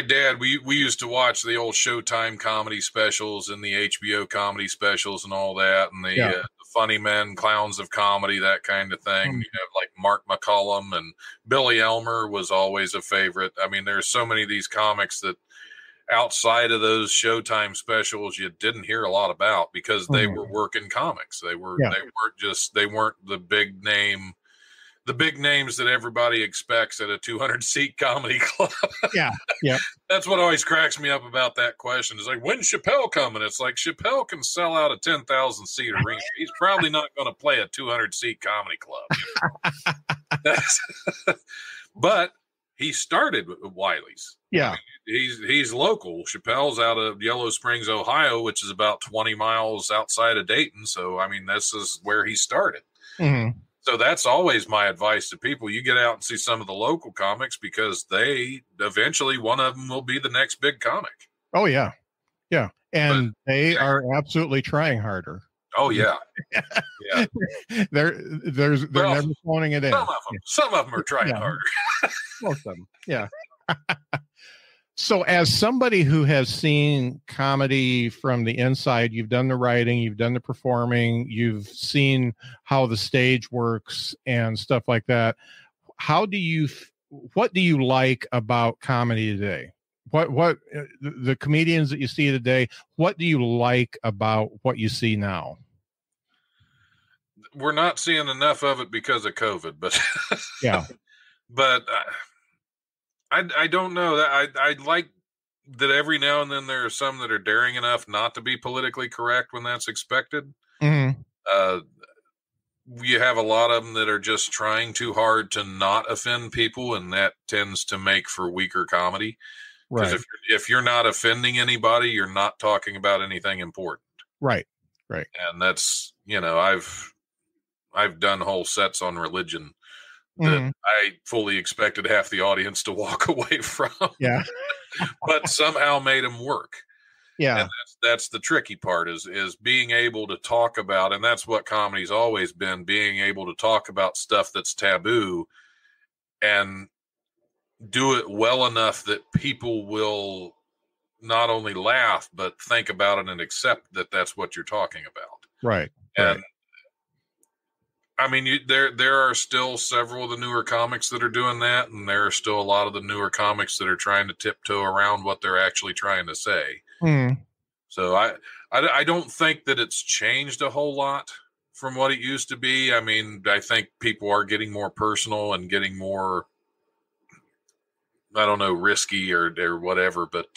dad, we used to watch the old Showtime comedy specials and the HBO comedy specials and all that, and the Funny Men, Clowns of Comedy, that kind of thing. You have like Mark McCullum, and Billy Elmer was always a favorite. I mean, there's so many of these comics that outside of those Showtime specials you didn't hear a lot about, because they were working comics. They weren't the big names that everybody expects at a 200-seat comedy club. Yeah. That's what always cracks me up about that question. It's like, when's Chappelle coming? It's like, Chappelle can sell out a 10,000-seat arena. He's probably not going to play a 200-seat comedy club. But he started with Wiley's. Yeah. I mean, he's local. Chappelle's out of Yellow Springs, Ohio, which is about 20 miles outside of Dayton. So, I mean, this is where he started. Mm-hmm. So that's always my advice to people. You get out and see some of the local comics, because they eventually, one of them will be the next big comic. Oh, yeah. Yeah. And they are absolutely trying harder. Oh, yeah. Yeah. They're never phoning it in. Some of them are trying harder. Most of them. Yeah. So as somebody who has seen comedy from the inside, you've done the writing, you've done the performing, you've seen how the stage works and stuff like that. What do you like about comedy today? What the comedians that you see today, what do you like about what you see now? We're not seeing enough of it because of COVID, but yeah, but I don't know that I like that every now and then there are some that are daring enough not to be politically correct when that's expected. Mm-hmm. You have a lot of them that are just trying too hard to not offend people, and that tends to make for weaker comedy. Because if you're not offending anybody, you're not talking about anything important. Right. And that's, I've done whole sets on religion that I fully expected half the audience to walk away from. Yeah. But somehow made them work. Yeah. And that's the tricky part is being able to talk about, and that's what comedy's always been, being able to talk about stuff that's taboo and do it well enough that people will not only laugh, but think about it and accept that that's what you're talking about. Right. And I mean, there are still several of the newer comics that are doing that, and there are still a lot of the newer comics that are trying to tiptoe around what they're actually trying to say. So I don't think that it's changed a whole lot from what it used to be. I mean, I think people are getting more personal and getting more, I don't know, risky or whatever, but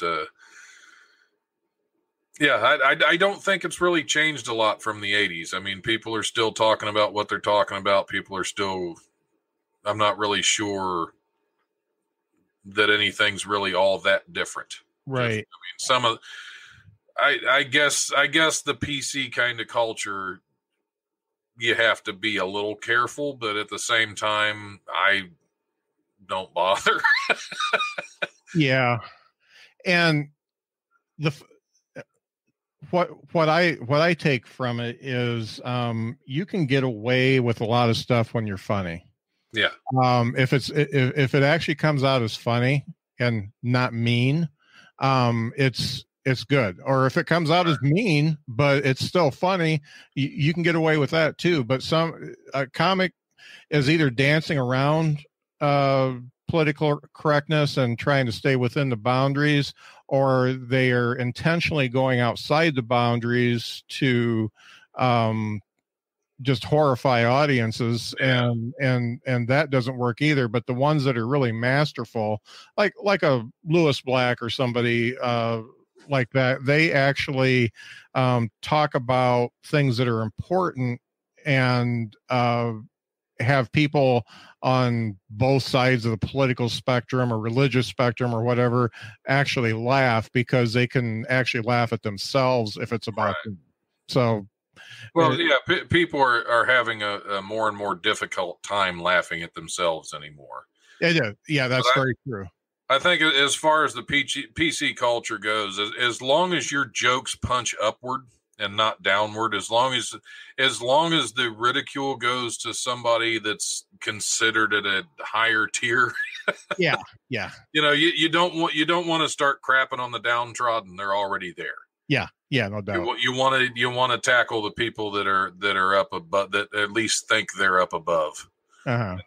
yeah, I don't think it's really changed a lot from the 80s. I mean, people are still talking about what they're talking about. People are still, I'm not really sure that anything's really all that different. Right. Just, I mean, I guess the PC kind of culture, you have to be a little careful, but at the same time, I don't bother. Yeah. And what I take from it is you can get away with a lot of stuff when you're funny. Yeah. If it actually comes out as funny and not mean, it's good. Or if it comes out as mean but it's still funny, you can get away with that too. But a comic is either dancing around political correctness and trying to stay within the boundaries, or they are intentionally going outside the boundaries to just horrify audiences, and that doesn't work either. But the ones that are really masterful, like a Lewis Black or somebody like that, they actually talk about things that are important and have people on both sides of the political spectrum or religious spectrum or whatever actually laugh, because they can actually laugh at themselves if it's about them. So, well, people are having a more and more difficult time laughing at themselves anymore. Yeah, that's very true. I think as far as the PC culture goes, as long as your jokes punch upward and not downward, as long as the ridicule goes to somebody that's considered at a higher tier. yeah. You don't want to start crapping on the downtrodden. They're already there. Yeah, no doubt. You want to tackle the people that are up above, that at least think they're up above. And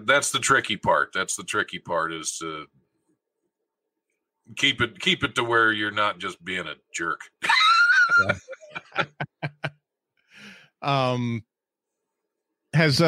that's the tricky part. That's the tricky part, is to keep it to where you're not just being a jerk. Has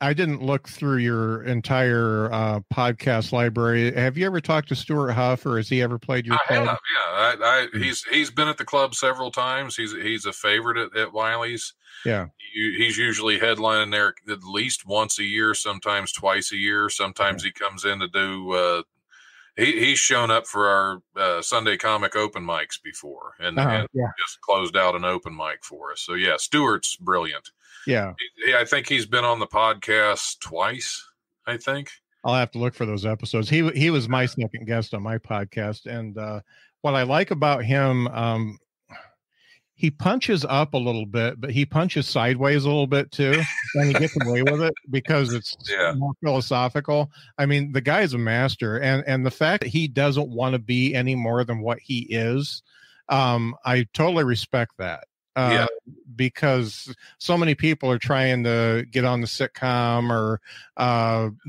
I didn't look through your entire podcast library. Have you ever talked to Stuart Huff, or has he ever played your club? I have, yeah. He's been at the club several times. He's a favorite at Wiley's. Yeah. He's usually headlining there at least once a year, sometimes twice a year. Sometimes he comes in to do he's shown up for our Sunday comic open mics before, and just closed out an open mic for us. So yeah, Stuart's brilliant. Yeah. I think he's been on the podcast twice, I think. I'll have to look for those episodes. He was my second guest on my podcast. And what I like about him, he punches up a little bit, but he punches sideways a little bit too. And he gets away with it because it's more philosophical. I mean, the guy is a master. And the fact that he doesn't want to be any more than what he is, I totally respect that. Because so many people are trying to get on the sitcom or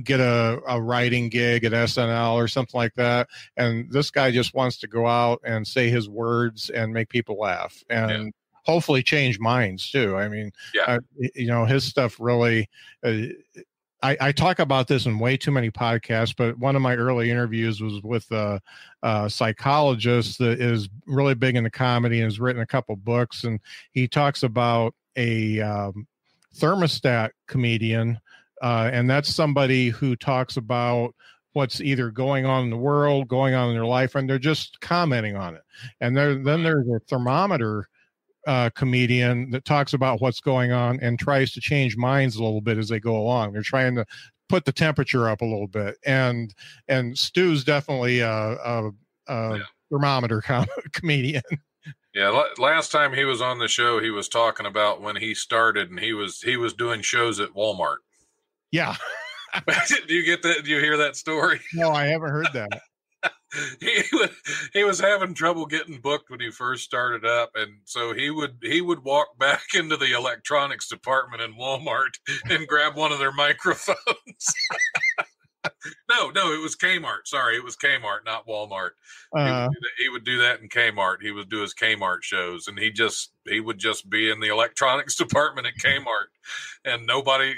get a writing gig at SNL or something like that. And this guy just wants to go out and say his words and make people laugh and hopefully change minds too. I mean, his stuff really, I talk about this in way too many podcasts, but one of my early interviews was with a psychologist that is really big into comedy and has written a couple books. And he talks about a thermostat comedian. And that's somebody who talks about what's either going on in the world, going on in their life, and they're just commenting on it. And then there's a thermometer comedian that talks about what's going on and tries to change minds a little bit as they go along. They're trying to put the temperature up a little bit. And Stu's definitely a thermometer comedian. Yeah. Last time he was on the show, he was talking about when he started, and he was doing shows at Walmart. Yeah. Do you get that? Do you hear that story? No, I haven't heard that. He was having trouble getting booked when he first started up, and so he would walk back into the electronics department in Walmart and grab one of their microphones. No, it was Kmart. Sorry, it was Kmart, not Walmart. He would do that in Kmart. He would do his Kmart shows, and he would just be in the electronics department at Kmart, and nobody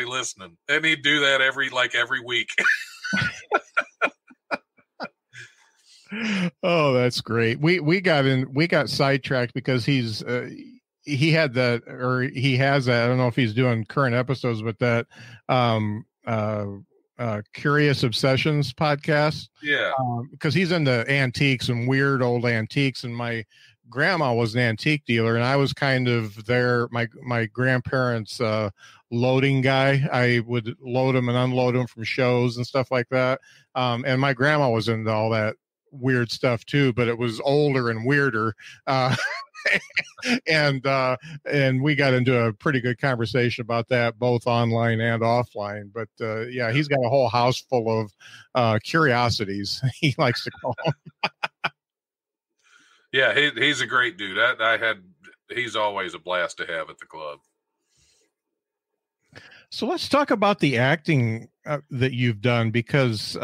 listening. And he'd do that every week. Oh, that's great. We got sidetracked because he has that. I don't know if he's doing current episodes, but that Curious Obsessions podcast. Yeah. Because he's into antiques and weird old antiques, and my grandma was an antique dealer, and I was kind of my grandparents' loading guy. I would load them and unload them from shows and stuff like that. And my grandma was into all that weird stuff too, but it was older and weirder. And we got into a pretty good conversation about that, both online and offline. But he's got a whole house full of curiosities, he likes to call them. Yeah, he's a great dude. He's always a blast to have at the club. So let's talk about the acting that you've done, because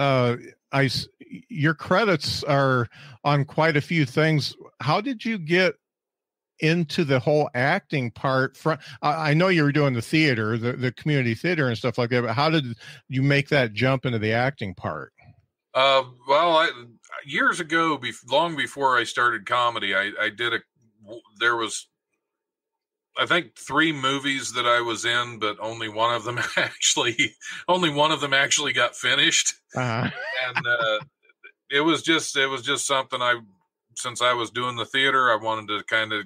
your credits are on quite a few things. How did you get into the whole acting part? I know you were doing the theater, the community theater and stuff like that, but how did you make that jump into the acting part? Years ago, long before I started comedy, there was I think 3 movies that I was in, but only one of them actually got finished. Uh-huh. And it was just something since I was doing the theater, I wanted to kind of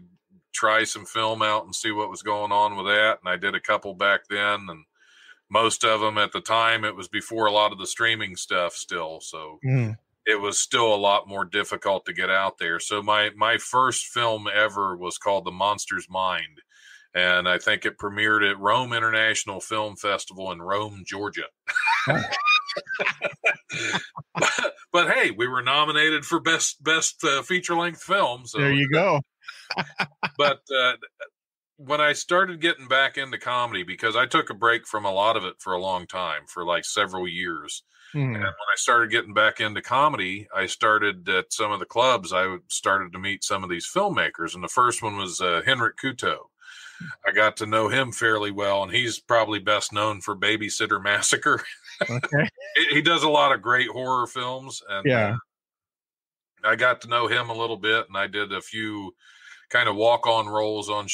try some film out and see what was going on with that. And I did a couple back then, and most of them at the time, it was before a lot of the streaming stuff still. So it was still a lot more difficult to get out there. So my first film ever was called The Monster's Mind. And I think it premiered at Rome International Film Festival in Rome, Georgia. but hey, we were nominated for best feature-length film. So there you go. But when I started getting back into comedy, because I took a break from a lot of it for a long time, for like several years. And when I started getting back into comedy, I started at some of the clubs. I started to meet some of these filmmakers. And the first one was Henrik Kuto. I got to know him fairly well, and he's probably best known for Babysitter Massacre. Okay. He does a lot of great horror films, and I got to know him a little bit, and I did a few kind of walk-on roles on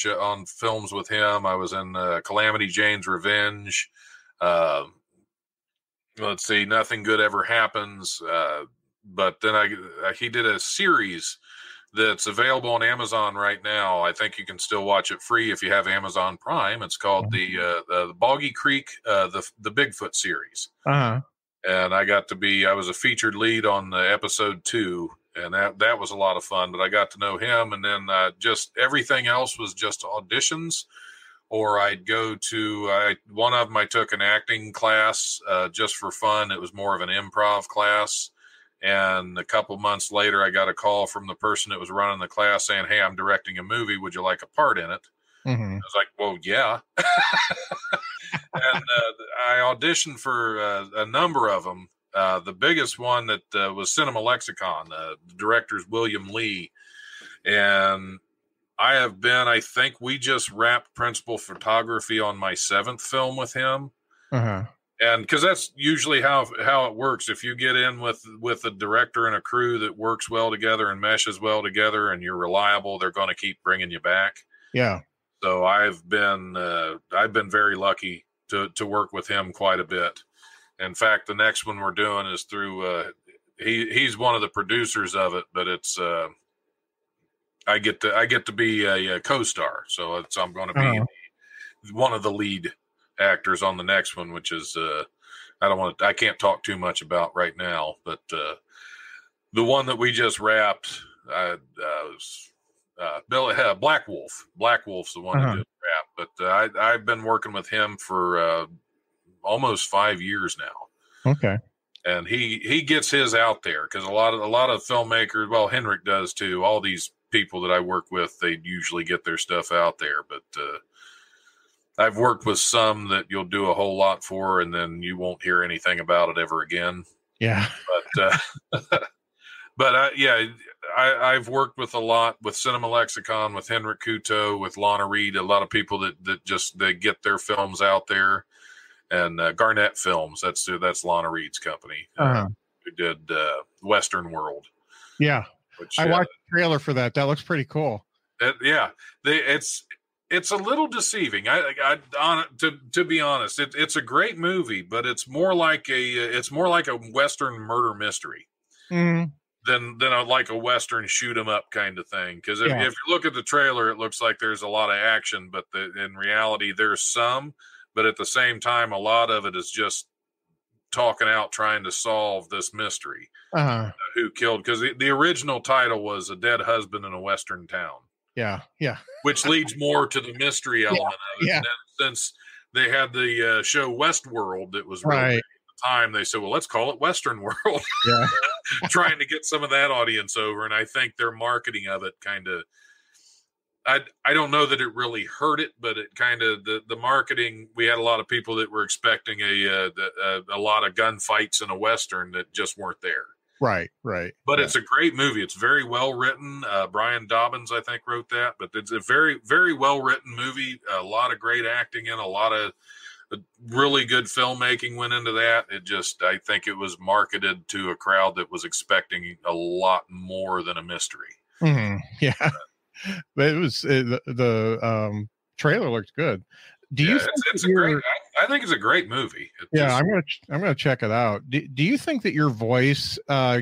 films with him. I was in Calamity Jane's Revenge. Let's see, Nothing Good Ever Happens. But then he did a series that's available on Amazon right now. I think you can still watch it free if you have Amazon Prime. It's called the Boggy Creek, the Bigfoot series. Uh-huh. And I was a featured lead on the episode 2, and that was a lot of fun. But I got to know him, and then just everything else was just auditions. Or I'd go to one of them. I took an acting class just for fun. It was more of an improv class. And a couple months later, I got a call from the person that was running the class saying, "Hey, I'm directing a movie. Would you like a part in it?" I was like, "Well, yeah." And I auditioned for a number of them. The biggest one that was Cinema Lexicon. The director's William Lee. And I think we just wrapped principal photography on my 7th film with him. Uh-huh. And because that's usually how it works. If you get in with a director and a crew that works well together and meshes well together, and you're reliable, they're going to keep bringing you back. Yeah. So I've been very lucky to work with him quite a bit. In fact, the next one we're doing is through he's one of the producers of it, but it's I get to be a co-star, so I'm going to be one of the lead actors on the next one, which is I can't talk too much about right now, but the one that we just wrapped was Black Wolf. Black Wolf's the one that did wrap, but I've been working with him for almost 5 years now. Okay. And he gets his out there, because a lot of filmmakers, well, Henrik does too. All these people that I work with, they usually get their stuff out there, but I've worked with some that you'll do a whole lot for, and then you won't hear anything about it ever again. Yeah. But I've worked with a lot with Cinema Lexicon, with Henrik Kuto, with Lana Reed, a lot of people that get their films out there, and Garnett Films. That's Lana Reed's company. Who did Western World. Yeah. Which, I watched the trailer for that. That looks pretty cool. It's a little deceiving. To be honest, it's a great movie, but it's more like a Western murder mystery than like a Western shoot 'em up kind of thing. Because if you look at the trailer, it looks like there's a lot of action, but in reality, there's some. But at the same time, a lot of it is just talking out, trying to solve this mystery. Who killed? Because the original title was A Dead Husband in a Western Town. Yeah. Which leads more to the mystery element of it. Yeah. And then, since they had the show Westworld that was really at the time, they said, well, let's call it Western World. Yeah. Trying to get some of that audience over. And I think their marketing of it kind of, I don't know that it really hurt it, but it kind of, the marketing, we had a lot of people that were expecting a lot of gunfights in a Western that just weren't there. Right. But it's a great movie. It's very well written. Brian Dobbins, I think, wrote that. But it's a very, very well written movie. A lot of great acting in, a lot of really good filmmaking went into that. I think it was marketed to a crowd that was expecting a lot more than a mystery. Yeah. But it was the trailer looks good. Do you think it's a great, I think it's a great movie. I'm gonna check it out. Do you think that your voice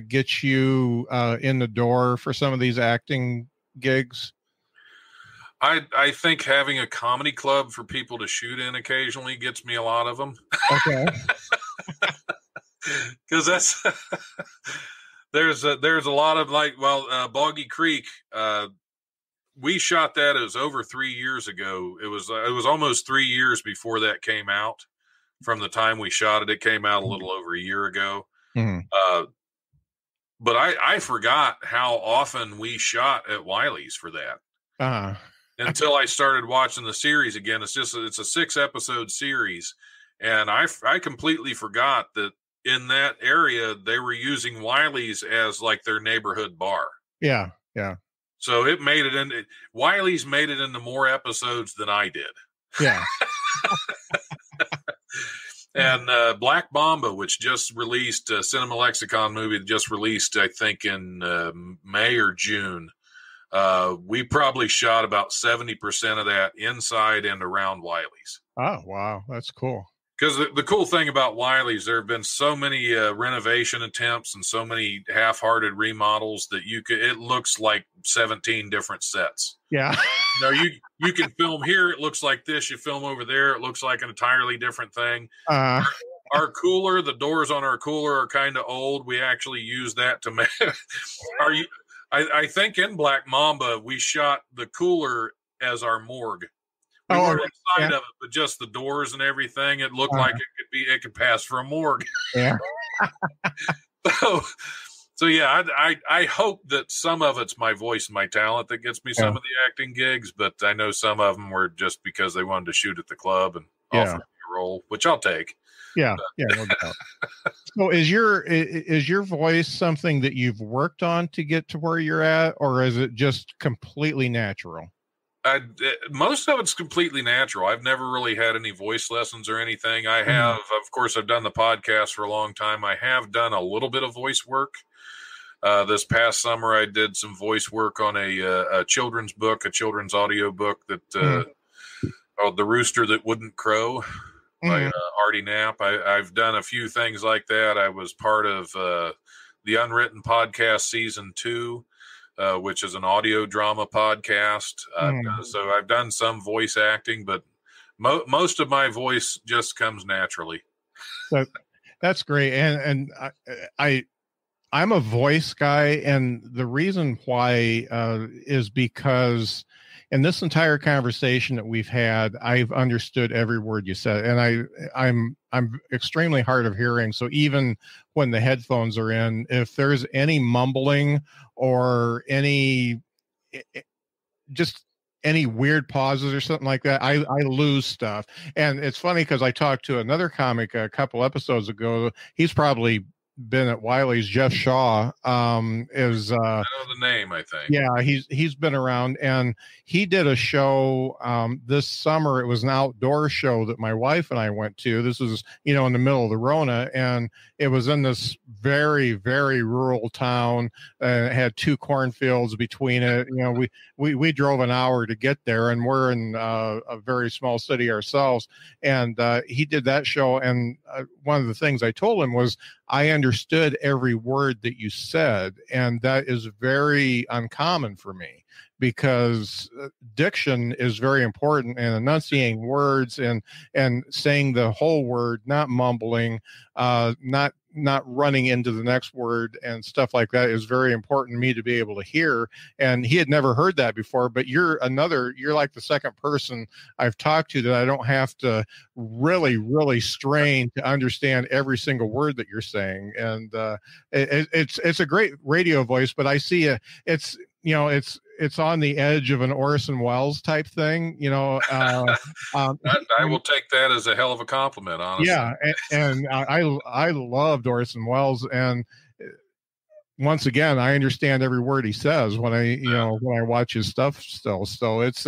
gets you in the door for some of these acting gigs? I think having a comedy club for people to shoot in occasionally gets me a lot of them. Okay. Because that's there's a lot of Boggy Creek. We shot that. It was over 3 years ago. It was almost 3 years before that came out. From the time we shot it, it came out a little over a year ago. Mm-hmm. But I forgot how often we shot at Wiley's for that. Until I started watching the series again. It's a 6-episode series, and I completely forgot that in that area they were using Wiley's as like their neighborhood bar. Yeah. So it made it in. Wiley's made it into more episodes than I did. Yeah. And Black Mamba, which just released, a Cinema Lexicon movie that just released, I think in May or June. We probably shot about 70% of that inside and around Wiley's. Oh, wow. That's cool. Because the cool thing about Wiley's, there have been so many renovation attempts and so many half-hearted remodels that it looks like 17 different sets. Yeah. You can film here, it looks like this. You film over there, it looks like an entirely different thing. Our cooler, the doors on our cooler are kind of old. We actually use that to make. I think in Black Mamba we shot the cooler as our morgue. We weren't inside of it, but just the doors and everything. It looked like it could pass for a morgue. Yeah. So yeah, I hope that some of it's my voice and my talent that gets me some of the acting gigs, but I know some of them were just because they wanted to shoot at the club and offer me a role, which I'll take. Yeah, no doubt. So is your voice something that you've worked on to get to where you're at, or is it just completely natural? Most of it's completely natural. I've never really had any voice lessons or anything. I have, of course, I've done the podcast for a long time. I have done a little bit of voice work. This past summer, I did some voice work on a children's book, a children's audio book that called The Rooster That Wouldn't Crow by Artie Knapp. I've done a few things like that. I was part of the Unwritten Podcast Season 2. Which is an audio drama podcast. So I've done some voice acting, but most of my voice just comes naturally. So that's great. And I'm a voice guy. And the reason why is because in this entire conversation that we've had, I've understood every word you said, and I'm extremely hard of hearing. So even when the headphones are in, if there's any mumbling or any weird pauses or something like that, I lose stuff. And it's funny because I talked to another comic a couple episodes ago. He's probably been at Wiley's. Jeff Shaw I know the name, I think. Yeah, he's been around, and he did a show this summer. It was an outdoor show that my wife and I went to. This was in the middle of the Rona, and it was in this very, very rural town. It had 2 cornfields between it. We drove an hour to get there, and we're in a very small city ourselves. And he did that show, and one of the things I told him was, I understood every word that you said, and that is very uncommon for me, because diction is very important, and enunciating words and saying the whole word, not mumbling, not running into the next word and stuff like that is very important to me to be able to hear. And he had never heard that before, but you're like the second person I've talked to that I don't have to really, really strain to understand every single word that you're saying. And it's a great radio voice, but I see it's on the edge of an Orson Welles type thing, I will take that as a hell of a compliment, honestly. Yeah, and I loved Orson Welles, and once again, I understand every word he says when I watch his stuff still. So it's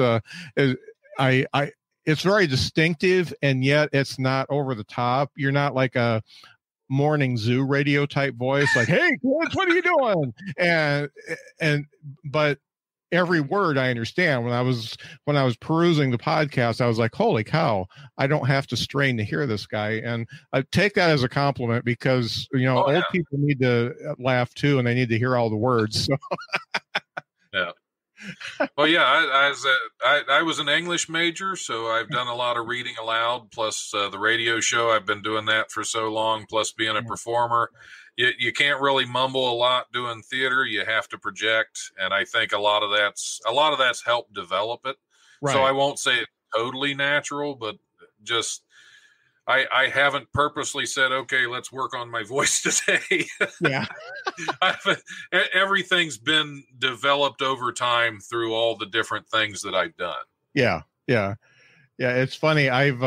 very distinctive, and yet it's not over the top. You're not like a morning zoo radio type voice, like, "Hey kids, what are you doing?" But every word I understand. When I was perusing the podcast, I was like, holy cow, I don't have to strain to hear this guy. And I take that as a compliment because, old people need to laugh too, and they need to hear all the words. So. Yeah. Well, yeah, I was an English major, so I've done a lot of reading aloud, plus the radio show. I've been doing that for so long, plus being a performer. You can't really mumble a lot doing theater. You have to project, and I think a lot of that's helped develop it. Right. So I won't say it's totally natural, but just I haven't purposely said, okay, let's work on my voice today. Yeah. Everything's been developed over time through all the different things that I've done. Yeah. Yeah. Yeah. It's funny. I've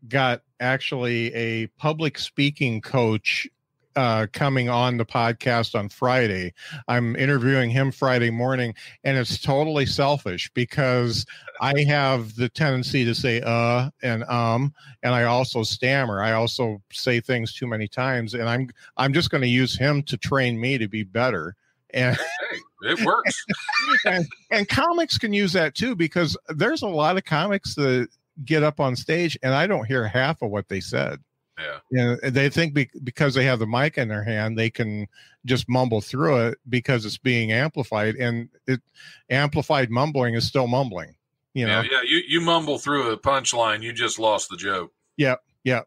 got actually a public speaking coach coming on the podcast on Friday. I'm interviewing him Friday morning, and it's totally selfish because I have the tendency to say and I also stammer. I also say things too many times, and I'm just going to use him to train me to be better. And hey, it works. and comics can use that too, because there's a lot of comics that get up on stage and I don't hear half of what they said. Yeah. They think because they have the mic in their hand, they can just mumble through it because it's being amplified, and amplified mumbling is still mumbling. Yeah. You mumble through a punchline, you just lost the joke. Yeah. Yeah.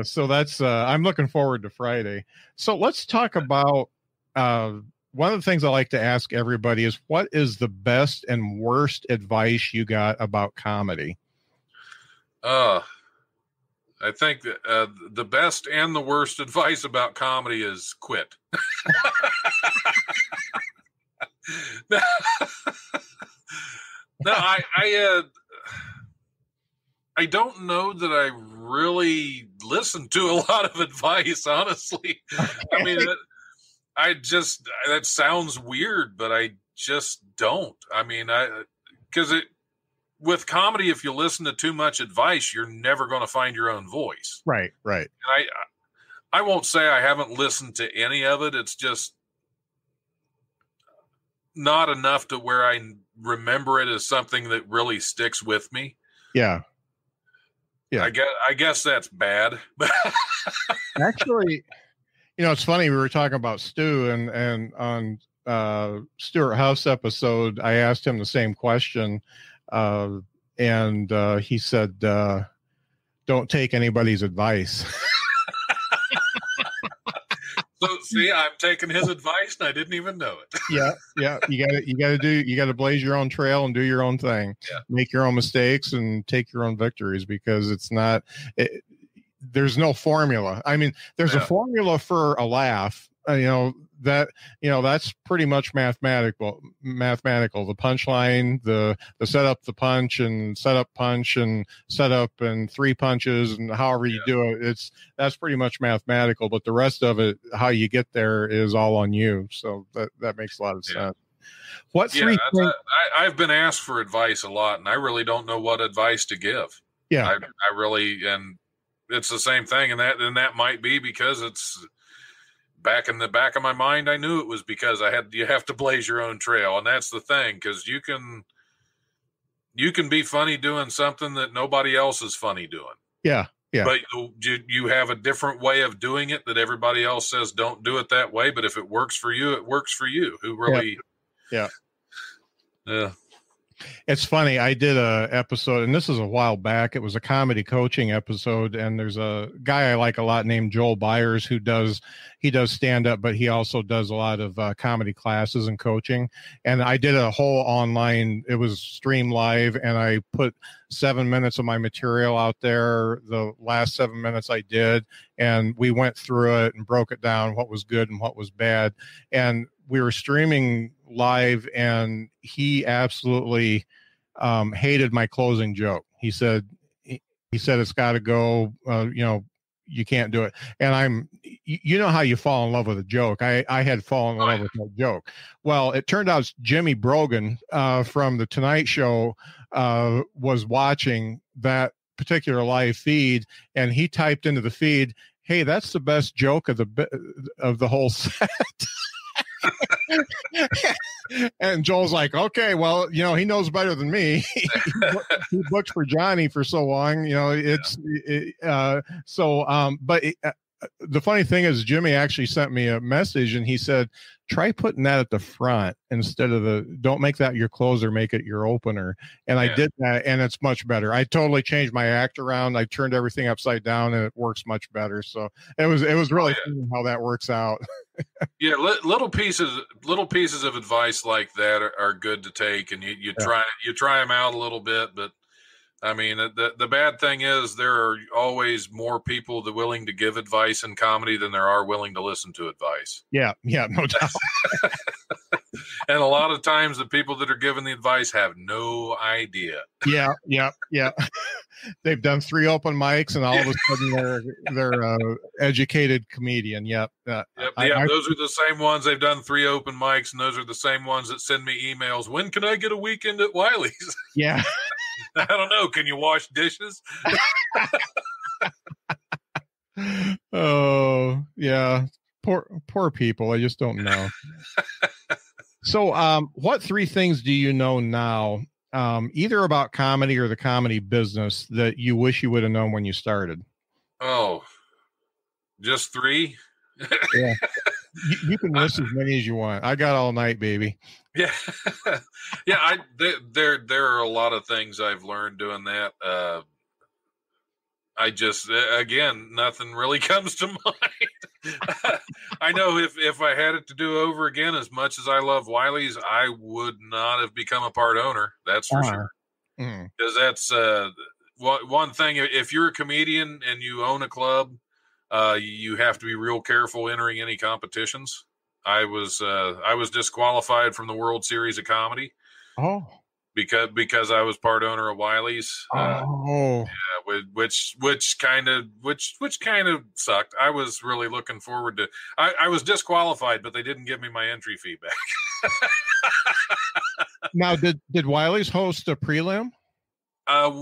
So that's I'm looking forward to Friday. So let's talk about one of the things I like to ask everybody is, what is the best and worst advice you got about comedy? I think that, the best and the worst advice about comedy is quit. No, I don't know that I really listen to a lot of advice, honestly. I mean, that sounds weird, but I just don't. I mean, with comedy, if you listen to too much advice, you're never going to find your own voice. Right. And I won't say I haven't listened to any of it. It's just not enough to where I remember it as something that really sticks with me. Yeah. I guess that's bad. Actually, it's funny. We were talking about Stu, and on Stuart House episode, I asked him the same question. And he said, don't take anybody's advice. So see, I'm taking his advice and I didn't even know it. Yeah. You got to blaze your own trail and do your own thing. Yeah. Make your own mistakes and take your own victories, because there's no formula. I mean, there's a formula for a laugh, that's pretty much mathematical. The punchline, the set up the punch and set up punch and set up and three punches and however you do it, that's pretty much mathematical. But the rest of it, how you get there, is all on you. So that makes a lot of sense. What three? I've been asked for advice a lot, and I really don't know what advice to give. Yeah, I really, and it's the same thing, and that might be because it's. Back in the back of my mind, I knew it was because you have to blaze your own trail. And that's the thing, because you can be funny doing something that nobody else is funny doing. Yeah. But you have a different way of doing it that everybody else says don't do it that way. But if it works for you, it works for you. Who really? Yeah. Yeah. It's funny. I did a episode, and this is a while back. It was a comedy coaching episode, and there's a guy I like a lot named Joel Byers who does stand up, but he also does a lot of comedy classes and coaching. And I did a whole online. It was streamed live, and I put 7 minutes of my material out there. The last 7 minutes I did, and we went through it and broke it down, what was good and what was bad. And we were streaming live, and he absolutely hated my closing joke. He said it's got to go. You can't do it. And how you fall in love with a joke. I had fallen in love with that joke. Well, it turned out Jimmy Brogan from the Tonight Show was watching that particular live feed, and he typed into the feed, "Hey, that's the best joke of the whole set." And Joel's like, okay, well, he knows better than me. He booked for Johnny for so long, the funny thing is Jimmy actually sent me a message and he said, try putting that at the front instead of don't make that your closer, make it your opener. And I did that and it's much better. I totally changed my act around. I turned everything upside down and it works much better. So it was really cool how that works out. Yeah. Little pieces of advice like that are good to take, and you try them out a little bit, but I mean, the bad thing is there are always more people that willing to give advice in comedy than there are willing to listen to advice. Yeah, no doubt. And a lot of times the people that are giving the advice have no idea. Yeah. They've done 3 open mics and all of a sudden they're educated comedian. Yep. Those are the same ones. They've done 3 open mics, and those are the same ones that send me emails. When can I get a weekend at Wiley's? Yeah. I don't know. Can you wash dishes? Oh, yeah. Poor people. I just don't know. So, what 3 things do you know now, either about comedy or the comedy business, that you wish you would have known when you started? Oh, just 3? Yeah. You can list as many as you want. I got all night, baby. Yeah. Yeah. There are a lot of things I've learned doing that. I just, again, nothing really comes to mind. I know if I had it to do over again, as much as I love Wiley's, I would not have become a part owner. That's for sure. Because that's one thing. If you're a comedian and you own a club, you have to be real careful entering any competitions. I was disqualified from the World Series of Comedy. Oh, because I was part owner of Wiley's. Which kind of sucked. I was really looking forward to. I was disqualified, but they didn't give me my entry fee back. Now, did Wiley's host a prelim?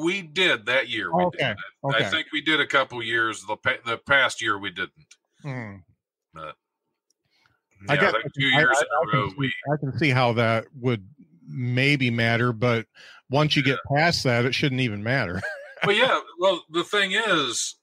We did that year. Okay. I think we did a couple years. The past year we didn't. But I guess 2 years in a row. I can see how that would maybe matter, but once you get past that, it shouldn't even matter. Well, the thing is,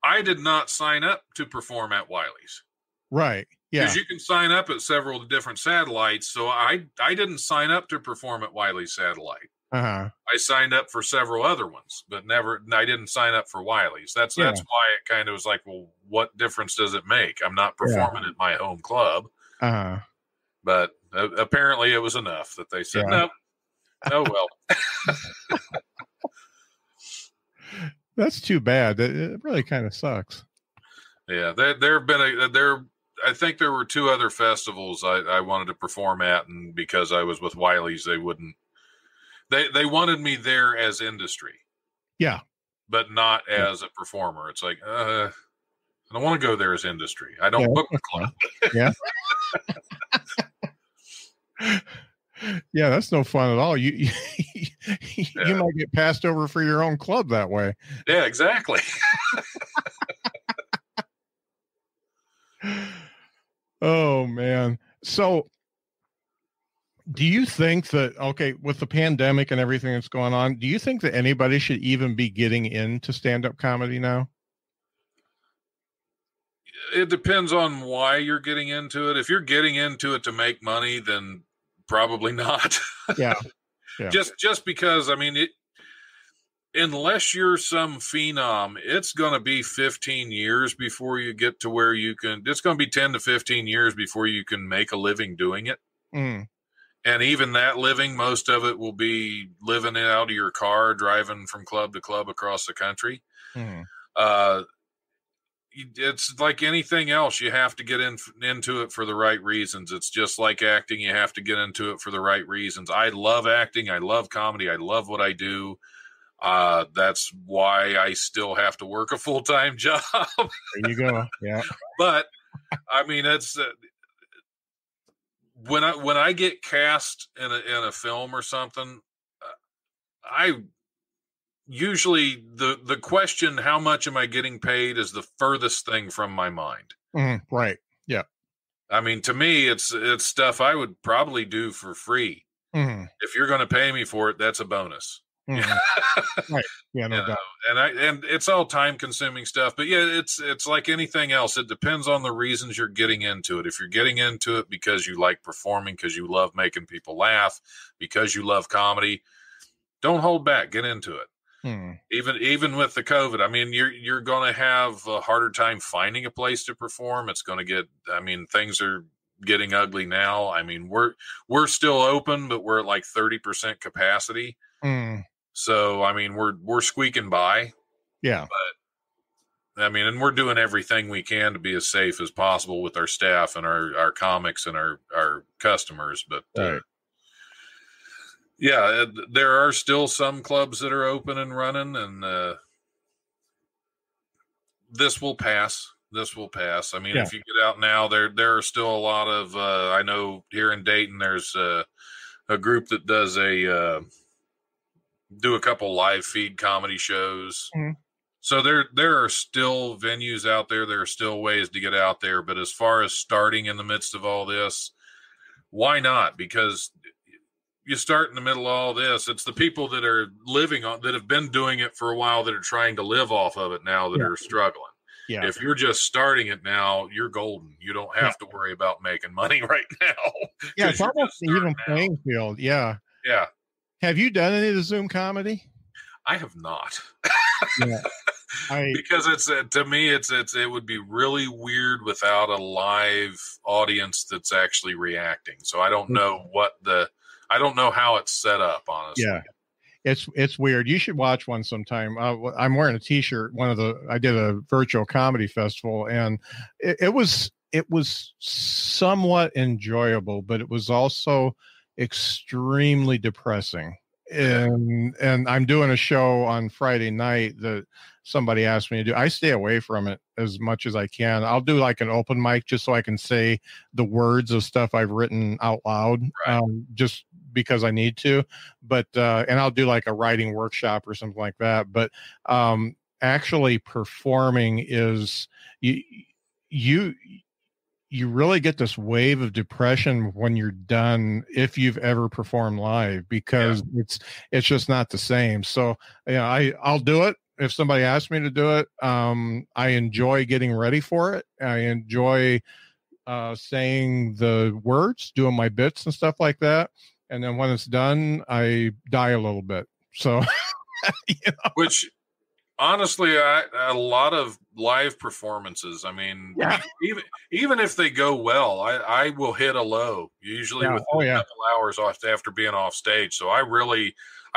I did not sign up to perform at Wiley's. Right. Yeah. Because you can sign up at several different satellites. So I didn't sign up to perform at Wiley's satellite. Uh-huh. I signed up for several other ones, but I didn't sign up for Wiley's. That's why it kind of was like, well, what difference does it make? I'm not performing at my home club. Uh-huh. But apparently it was enough that they said, no. Oh, well. That's too bad. It really kind of sucks. Yeah. I think there were 2 other festivals I wanted to perform at, and because I was with Wiley's, they wouldn't. They wanted me there as industry. Yeah. But not as a performer. It's like, I don't want to go there as industry. I don't book the club. Yeah. Yeah, that's no fun at all. You might get passed over for your own club that way. Yeah, exactly. Oh, man. So do you think that, okay, with the pandemic and everything that's going on, do you think that anybody should even be getting into stand-up comedy now? It depends on why you're getting into it. If you're getting into it to make money, then probably not. Yeah. Just because, I mean, unless you're some phenom, it's going to be 15 years before you get to where you can. It's going to be 10 to 15 years before you can make a living doing it. And even that living, most of it will be living it out of your car, driving from club to club across the country. It's like anything else. You have to get into it for the right reasons. It's just like acting. You have to get into it for the right reasons. I love acting. I love comedy. I love what I do. That's why I still have to work a full-time job. There you go. Yeah. But I mean, it's when I get cast in a film or something, I usually the question, how much am I getting paid, is the furthest thing from my mind. Right. Yeah. I mean, to me, it's stuff I would probably do for free. Mm-hmm. If you're going to pay me for it, that's a bonus. Mm-hmm. Right. Yeah, no doubt. And it's all time consuming stuff, but yeah, it's like anything else. It depends on the reasons you're getting into it. If you're getting into it because you like performing, because you love making people laugh, because you love comedy, don't hold back. Get into it. Even with the COVID, I mean, you're going to have a harder time finding a place to perform. It's going to get. I mean, things are getting ugly now. I mean, we're still open, but we're at like 30% capacity. So, I mean, we're squeaking by. Yeah. But, I mean, and we're doing everything we can to be as safe as possible with our staff and our comics and our customers. But, right. Yeah, there are still some clubs that are open and running, and this will pass. This will pass. I mean, if you get out now, there are still a lot of, I know here in Dayton, there's a group that does do a couple live feed comedy shows. So there are still venues out there. There are still ways to get out there. But as far as starting in the midst of all this, why not? Because you start in the middle of all this. It's the people that are living on, that have been doing it for a while, that are trying to live off of it now, that are struggling. Yeah. If you're just starting it now, you're golden. You don't have to worry about making money right now. Yeah, it's almost an even playing field. Yeah. Yeah. Have you done any of the Zoom comedy? I have not. Yeah. Because it's to me, it would be really weird without a live audience that's actually reacting. So I don't know I don't know how it's set up, honestly. Yeah. It's weird. You should watch one sometime. I'm wearing a t-shirt. I did a virtual comedy festival, and it was somewhat enjoyable, but it was also extremely depressing. And I'm doing a show on Friday night that somebody asked me to do. I stay away from it as much as I can. I'll do like an open mic just so I can say the words of stuff I've written out loud, just because I need to. But and I'll do like a writing workshop or something like that. But actually performing is you really get this wave of depression when you're done, if you've ever performed live, because it's just not the same. So, I'll do it if somebody asks me to do it. I enjoy getting ready for it. I enjoy saying the words, doing my bits and stuff like that. And then when it's done, I die a little bit. So, which honestly, a lot of live performances, I mean, even if they go well, I will hit a low usually within a couple hours after being off stage. So I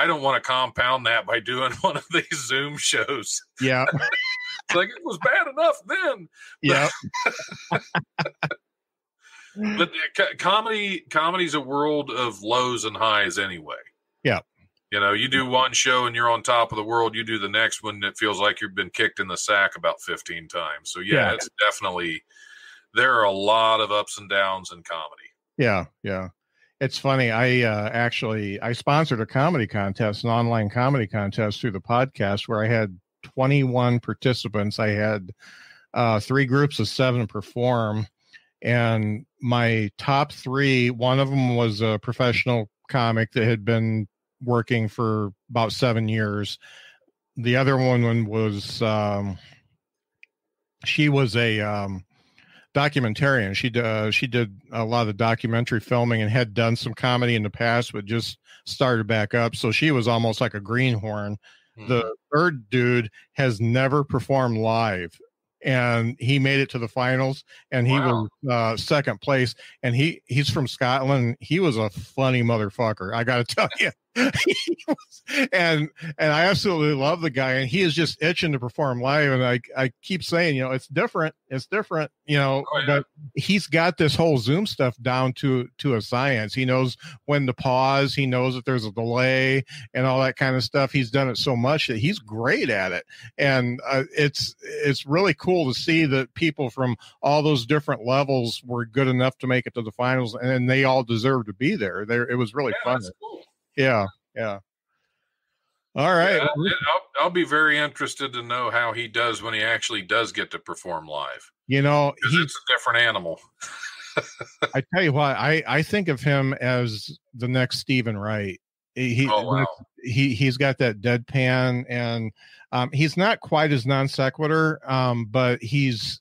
don't want to compound that by doing one of these Zoom shows. Yeah. It's like, it was bad enough then. Yeah. But comedy's a world of lows and highs anyway. Yeah. You do one show and you're on top of the world. You do the next one, it feels like you've been kicked in the sack about 15 times. So it's definitely, there are a lot of ups and downs in comedy. Yeah. Yeah. It's funny. I sponsored a comedy contest, an online comedy contest through the podcast, where I had 21 participants. I had 3 groups of 7 perform, and my top 3, one of them was a professional comic that had been working for about 7 years. The other one was she was a documentarian. She did a lot of documentary filming and had done some comedy in the past, but just started back up. So she was almost like a greenhorn. Mm-hmm. The third dude has never performed live, and he made it to the finals, and he was second place. And he's from Scotland. He was a funny motherfucker, I gotta tell you. and I absolutely love the guy, and he is just itching to perform live. And I keep saying, it's different, but he's got this whole Zoom stuff down to a science. He knows when to pause. He knows that there's a delay and all that kind of stuff. He's done it so much that he's great at it. And it's really cool to see that people from all those different levels were good enough to make it to the finals, and they all deserve to be there. It was really fun. That's cool. Yeah. Yeah. All right. Yeah, I'll be very interested to know how he does when he actually does get to perform live. He's a different animal. I tell you what, I think of him as the next Stephen Wright. Oh, wow. He's got that deadpan, and he's not quite as non sequitur, but he's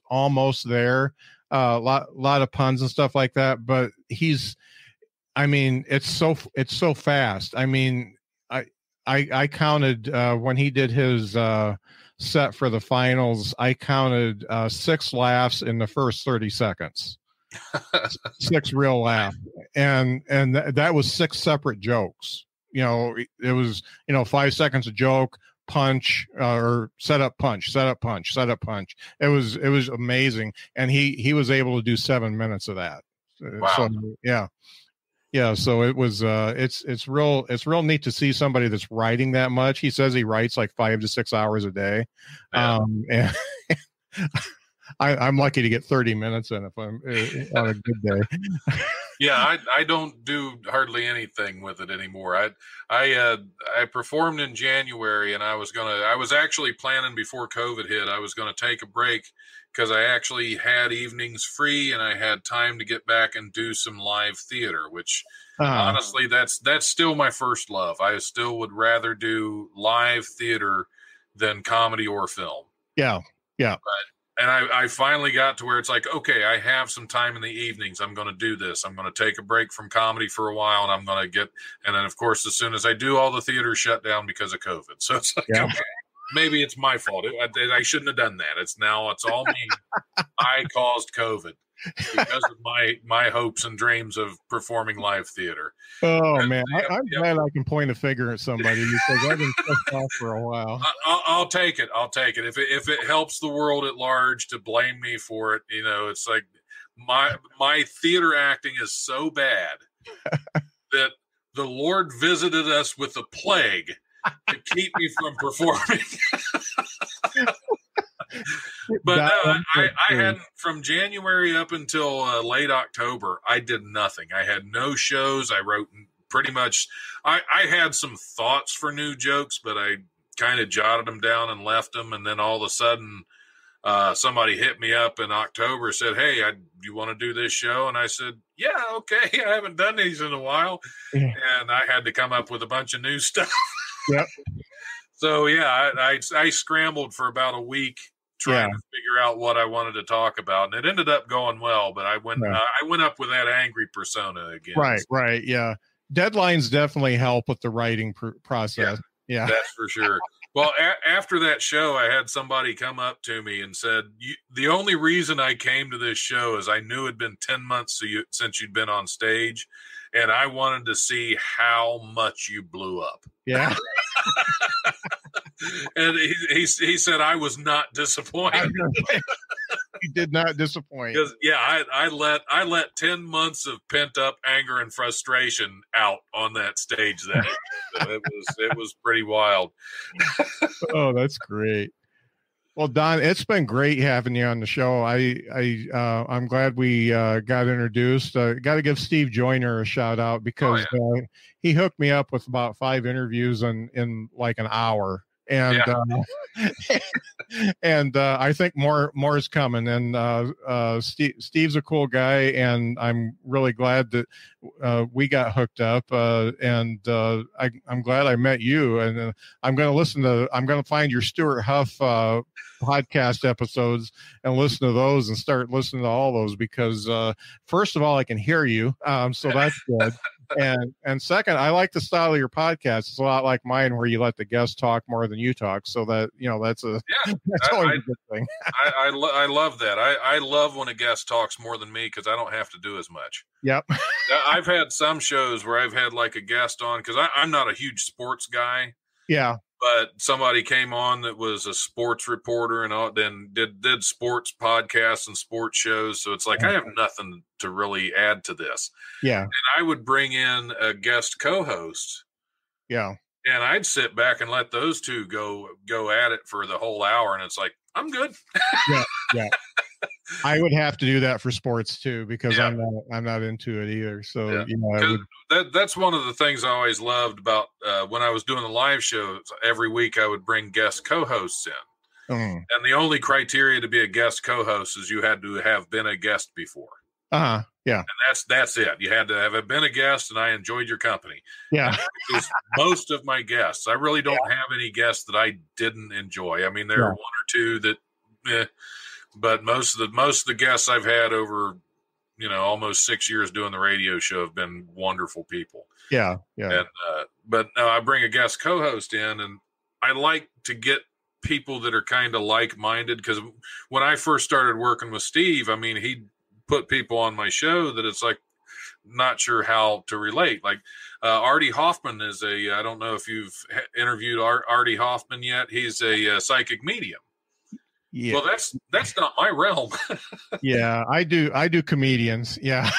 almost there. Lot of puns and stuff like that, but I mean, it's so fast. I mean, I counted when he did his set for the finals. I counted 6 laughs in the first 30 seconds. 6 real laughs, and that was 6 separate jokes. It was 5 seconds a joke, punch, or set up punch. It was amazing, and he was able to do 7 minutes of that. Wow. So yeah, so it was it's real neat to see somebody that's writing that much. He says he writes like 5 to 6 hours a day. Yeah. And I'm lucky to get 30 minutes in if I'm on a good day. Yeah, I don't do hardly anything with it anymore. I performed in January, and I was actually planning before COVID hit. I was gonna take a break because I actually had evenings free and I had time to get back and do some live theater, which honestly, that's still my first love. I still would rather do live theater than comedy or film. Yeah. And I finally got to where it's like, okay, I have some time in the evenings. I'm going to do this. I'm going to take a break from comedy for a while, and I'm going to and then of course, as soon as I do, all the theaters shut down because of COVID. So it's like, okay, maybe it's my fault. I shouldn't have done that. It's all me. I caused COVID because of my hopes and dreams of performing live theater. Oh, man. I'm glad I can point a finger at somebody because I've been pissed off for a while. I'll take it. If it helps the world at large to blame me for it, it's like my theater acting is so bad that the Lord visited us with a plague to keep me from performing. But no, I hadn't, from January up until late October, I did nothing. I had no shows. I wrote pretty much, I had some thoughts for new jokes, but I kind of jotted them down and left them. And then all of a sudden, somebody hit me up in October, said, "Hey, you want to do this show?" And I said, "Yeah, okay. I haven't done these in a while." Yeah. And I had to come up with a bunch of new stuff. Yep. So yeah, I scrambled for about a week trying to figure out what I wanted to talk about, and it ended up going well. But I went up with that angry persona again. Right, yeah. Deadlines definitely help with the writing process. Yeah, that's for sure. Well, after that show, I had somebody come up to me and said, "The only reason I came to this show is I knew it'd been 10 months since you'd been on stage, and I wanted to see how much you blew up." Yeah. And he said I was not disappointed. He did not disappoint. Because I let 10 months of pent up anger and frustration out on that stage that so it was pretty wild. Oh, that's great. Well, Don, it's been great having you on the show. I'm glad we got introduced. Got to give Steve Joyner a shout out because he hooked me up with about 5 interviews in like an hour. And and I think more is coming. And Steve's a cool guy, and I'm really glad that we got hooked up. And I'm glad I met you. And I'm going to find your Stuart Huff podcast episodes and listen to those and start listening to all those because first of all, I can hear you, so that's good. And second, I like the style of your podcast. It's a lot like mine, where you let the guests talk more than you talk. So that that's always a good thing. I love that. I love when a guest talks more than me because I don't have to do as much. Yep. I've had some shows where I've had like a guest on because I'm not a huge sports guy. Yeah. But somebody came on that was a sports reporter and then did sports podcasts and sports shows. So it's like, I have nothing to really add to this. Yeah. And I would bring in a guest co-host. Yeah. And I'd sit back and let those two go at it for the whole hour. And it's like, I'm good. Yeah. I would have to do that for sports too, because I'm not into it either. So, that's one of the things I always loved about when I was doing the live shows. Every week I would bring guest co-hosts in. And the only criteria to be a guest co-host is you had to have been a guest before. Yeah. And that's it. You had to have been a guest, and I enjoyed your company. Yeah. Because most of my guests, I really don't have any guests that I didn't enjoy. I mean, there are one or two that, but most of the guests I've had over, almost 6 years doing the radio show have been wonderful people. Yeah. And but now I bring a guest co-host in, and I like to get people that are kind of like-minded, because when I first started working with Steve, I mean, he put people on my show that it's like not sure how to relate. Like Artie Hoffman is I don't know if you've interviewed Artie Hoffman yet. He's a psychic medium. Yeah. Well, that's not my realm. Yeah, I do comedians. Yeah.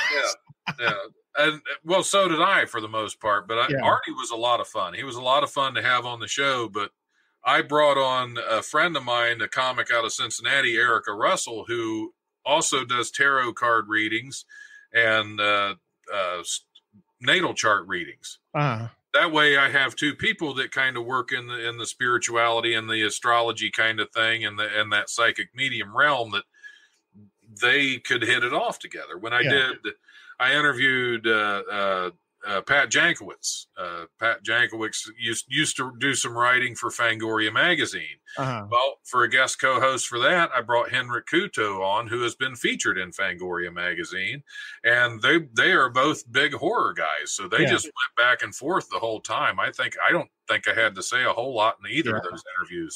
Yeah. And well, so did I for the most part, but Artie was a lot of fun. He was a lot of fun to have on the show, but I brought on a friend of mine, a comic out of Cincinnati, Erica Russell, who also does tarot card readings and natal chart readings. That way I have two people that kind of work in the spirituality and the astrology kind of thing, and that psychic medium realm, that they could hit it off together. When I interviewed Pat Jankowicz. Pat Jankowicz used to do some writing for Fangoria magazine. Well, for a guest co-host for that, I brought Henrik Kuto on, who has been featured in Fangoria magazine, and they are both big horror guys. So they just went back and forth the whole time. I don't think I had to say a whole lot in either of those interviews.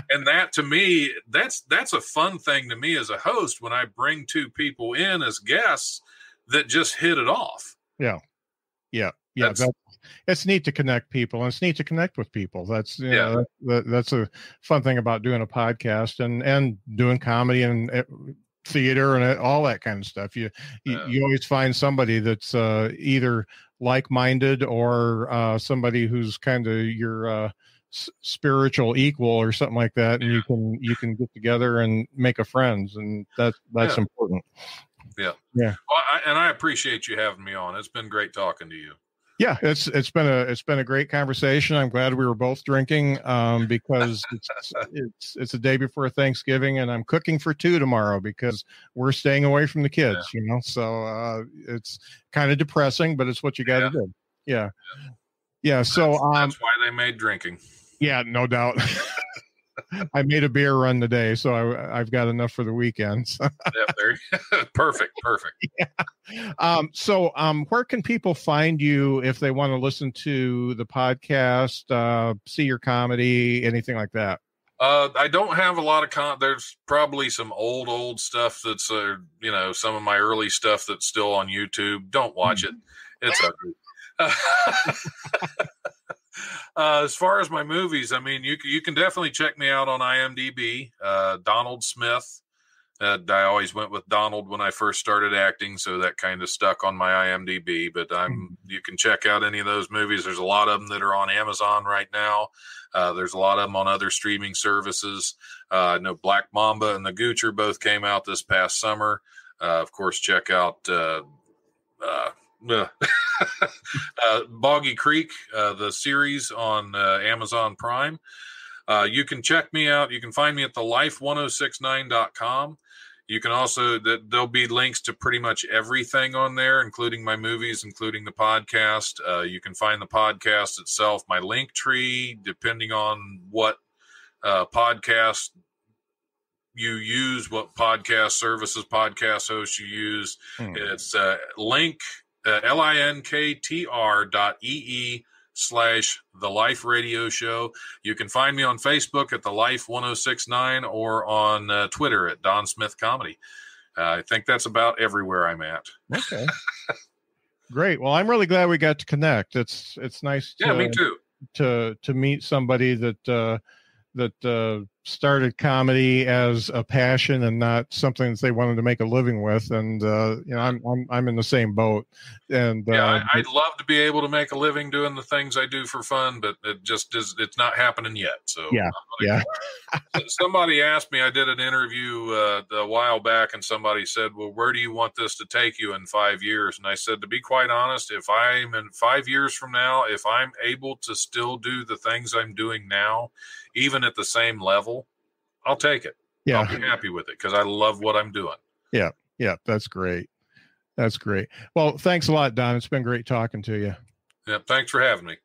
And that, to me, that's a fun thing to me as a host, when I bring two people in as guests that just hit it off. Yeah. It's neat to connect people, and it's neat to connect with people. That's that's a fun thing about doing a podcast and doing comedy and theater and all that kind of stuff. You always find somebody that's either like-minded or somebody who's kind of your spiritual equal or something like that, and you can get together and make a friends, and that's important. Yeah. Well, I appreciate you having me on. It's been great talking to you. Yeah, it's been a great conversation. I'm glad we were both drinking because it's the day before Thanksgiving, and I'm cooking for two tomorrow because we're staying away from the kids. So it's kind of depressing, but it's what you got to do. Yeah. So that's why they made drinking. Yeah, no doubt. I made a beer run today, so I've got enough for the weekend. Perfect. Yeah. So where can people find you if they want to listen to the podcast, see your comedy, anything like that? I don't have a lot of there's probably some old stuff that's some of my early stuff that's still on YouTube. Don't watch it. It's ugly. As far as my movies, I mean, you can definitely check me out on IMDb. Donald Smith. I always went with Donald when I first started acting, so that kind of stuck on my IMDb. But you can check out any of those movies. There's a lot of them that are on Amazon right now. There's a lot of them on other streaming services. I know Black Mamba and The Goocher both came out this past summer. Of course, check out Boggy Creek, the series on Amazon Prime. You can check me out. You can find me at thelife1069.com. You can also, there'll be links to pretty much everything on there, including my movies, including the podcast. You can find the podcast itself, my link tree, depending on what podcast you use, what podcast services, podcast hosts you use. It's linktr.ee/The Life Radio Show. You can find me on Facebook at The Life 1069 or on Twitter at Don Smith Comedy. I think that's about everywhere I'm at. Okay. Great. Well, I'm really glad we got to connect. It's nice. Me too. To meet somebody that started comedy as a passion and not something that they wanted to make a living with. And I'm in the same boat. And I'd love to be able to make a living doing the things I do for fun, but it's not happening yet. So somebody asked me, I did an interview a while back, and somebody said, well, where do you want this to take you in 5 years? And I said, to be quite honest, if I'm in 5 years from now, if I'm able to still do the things I'm doing now, even at the same level, I'll take it. I'll be happy with it because I love what I'm doing. Yeah, that's great. That's great. Well, thanks a lot, Don. It's been great talking to you. Yeah, thanks for having me.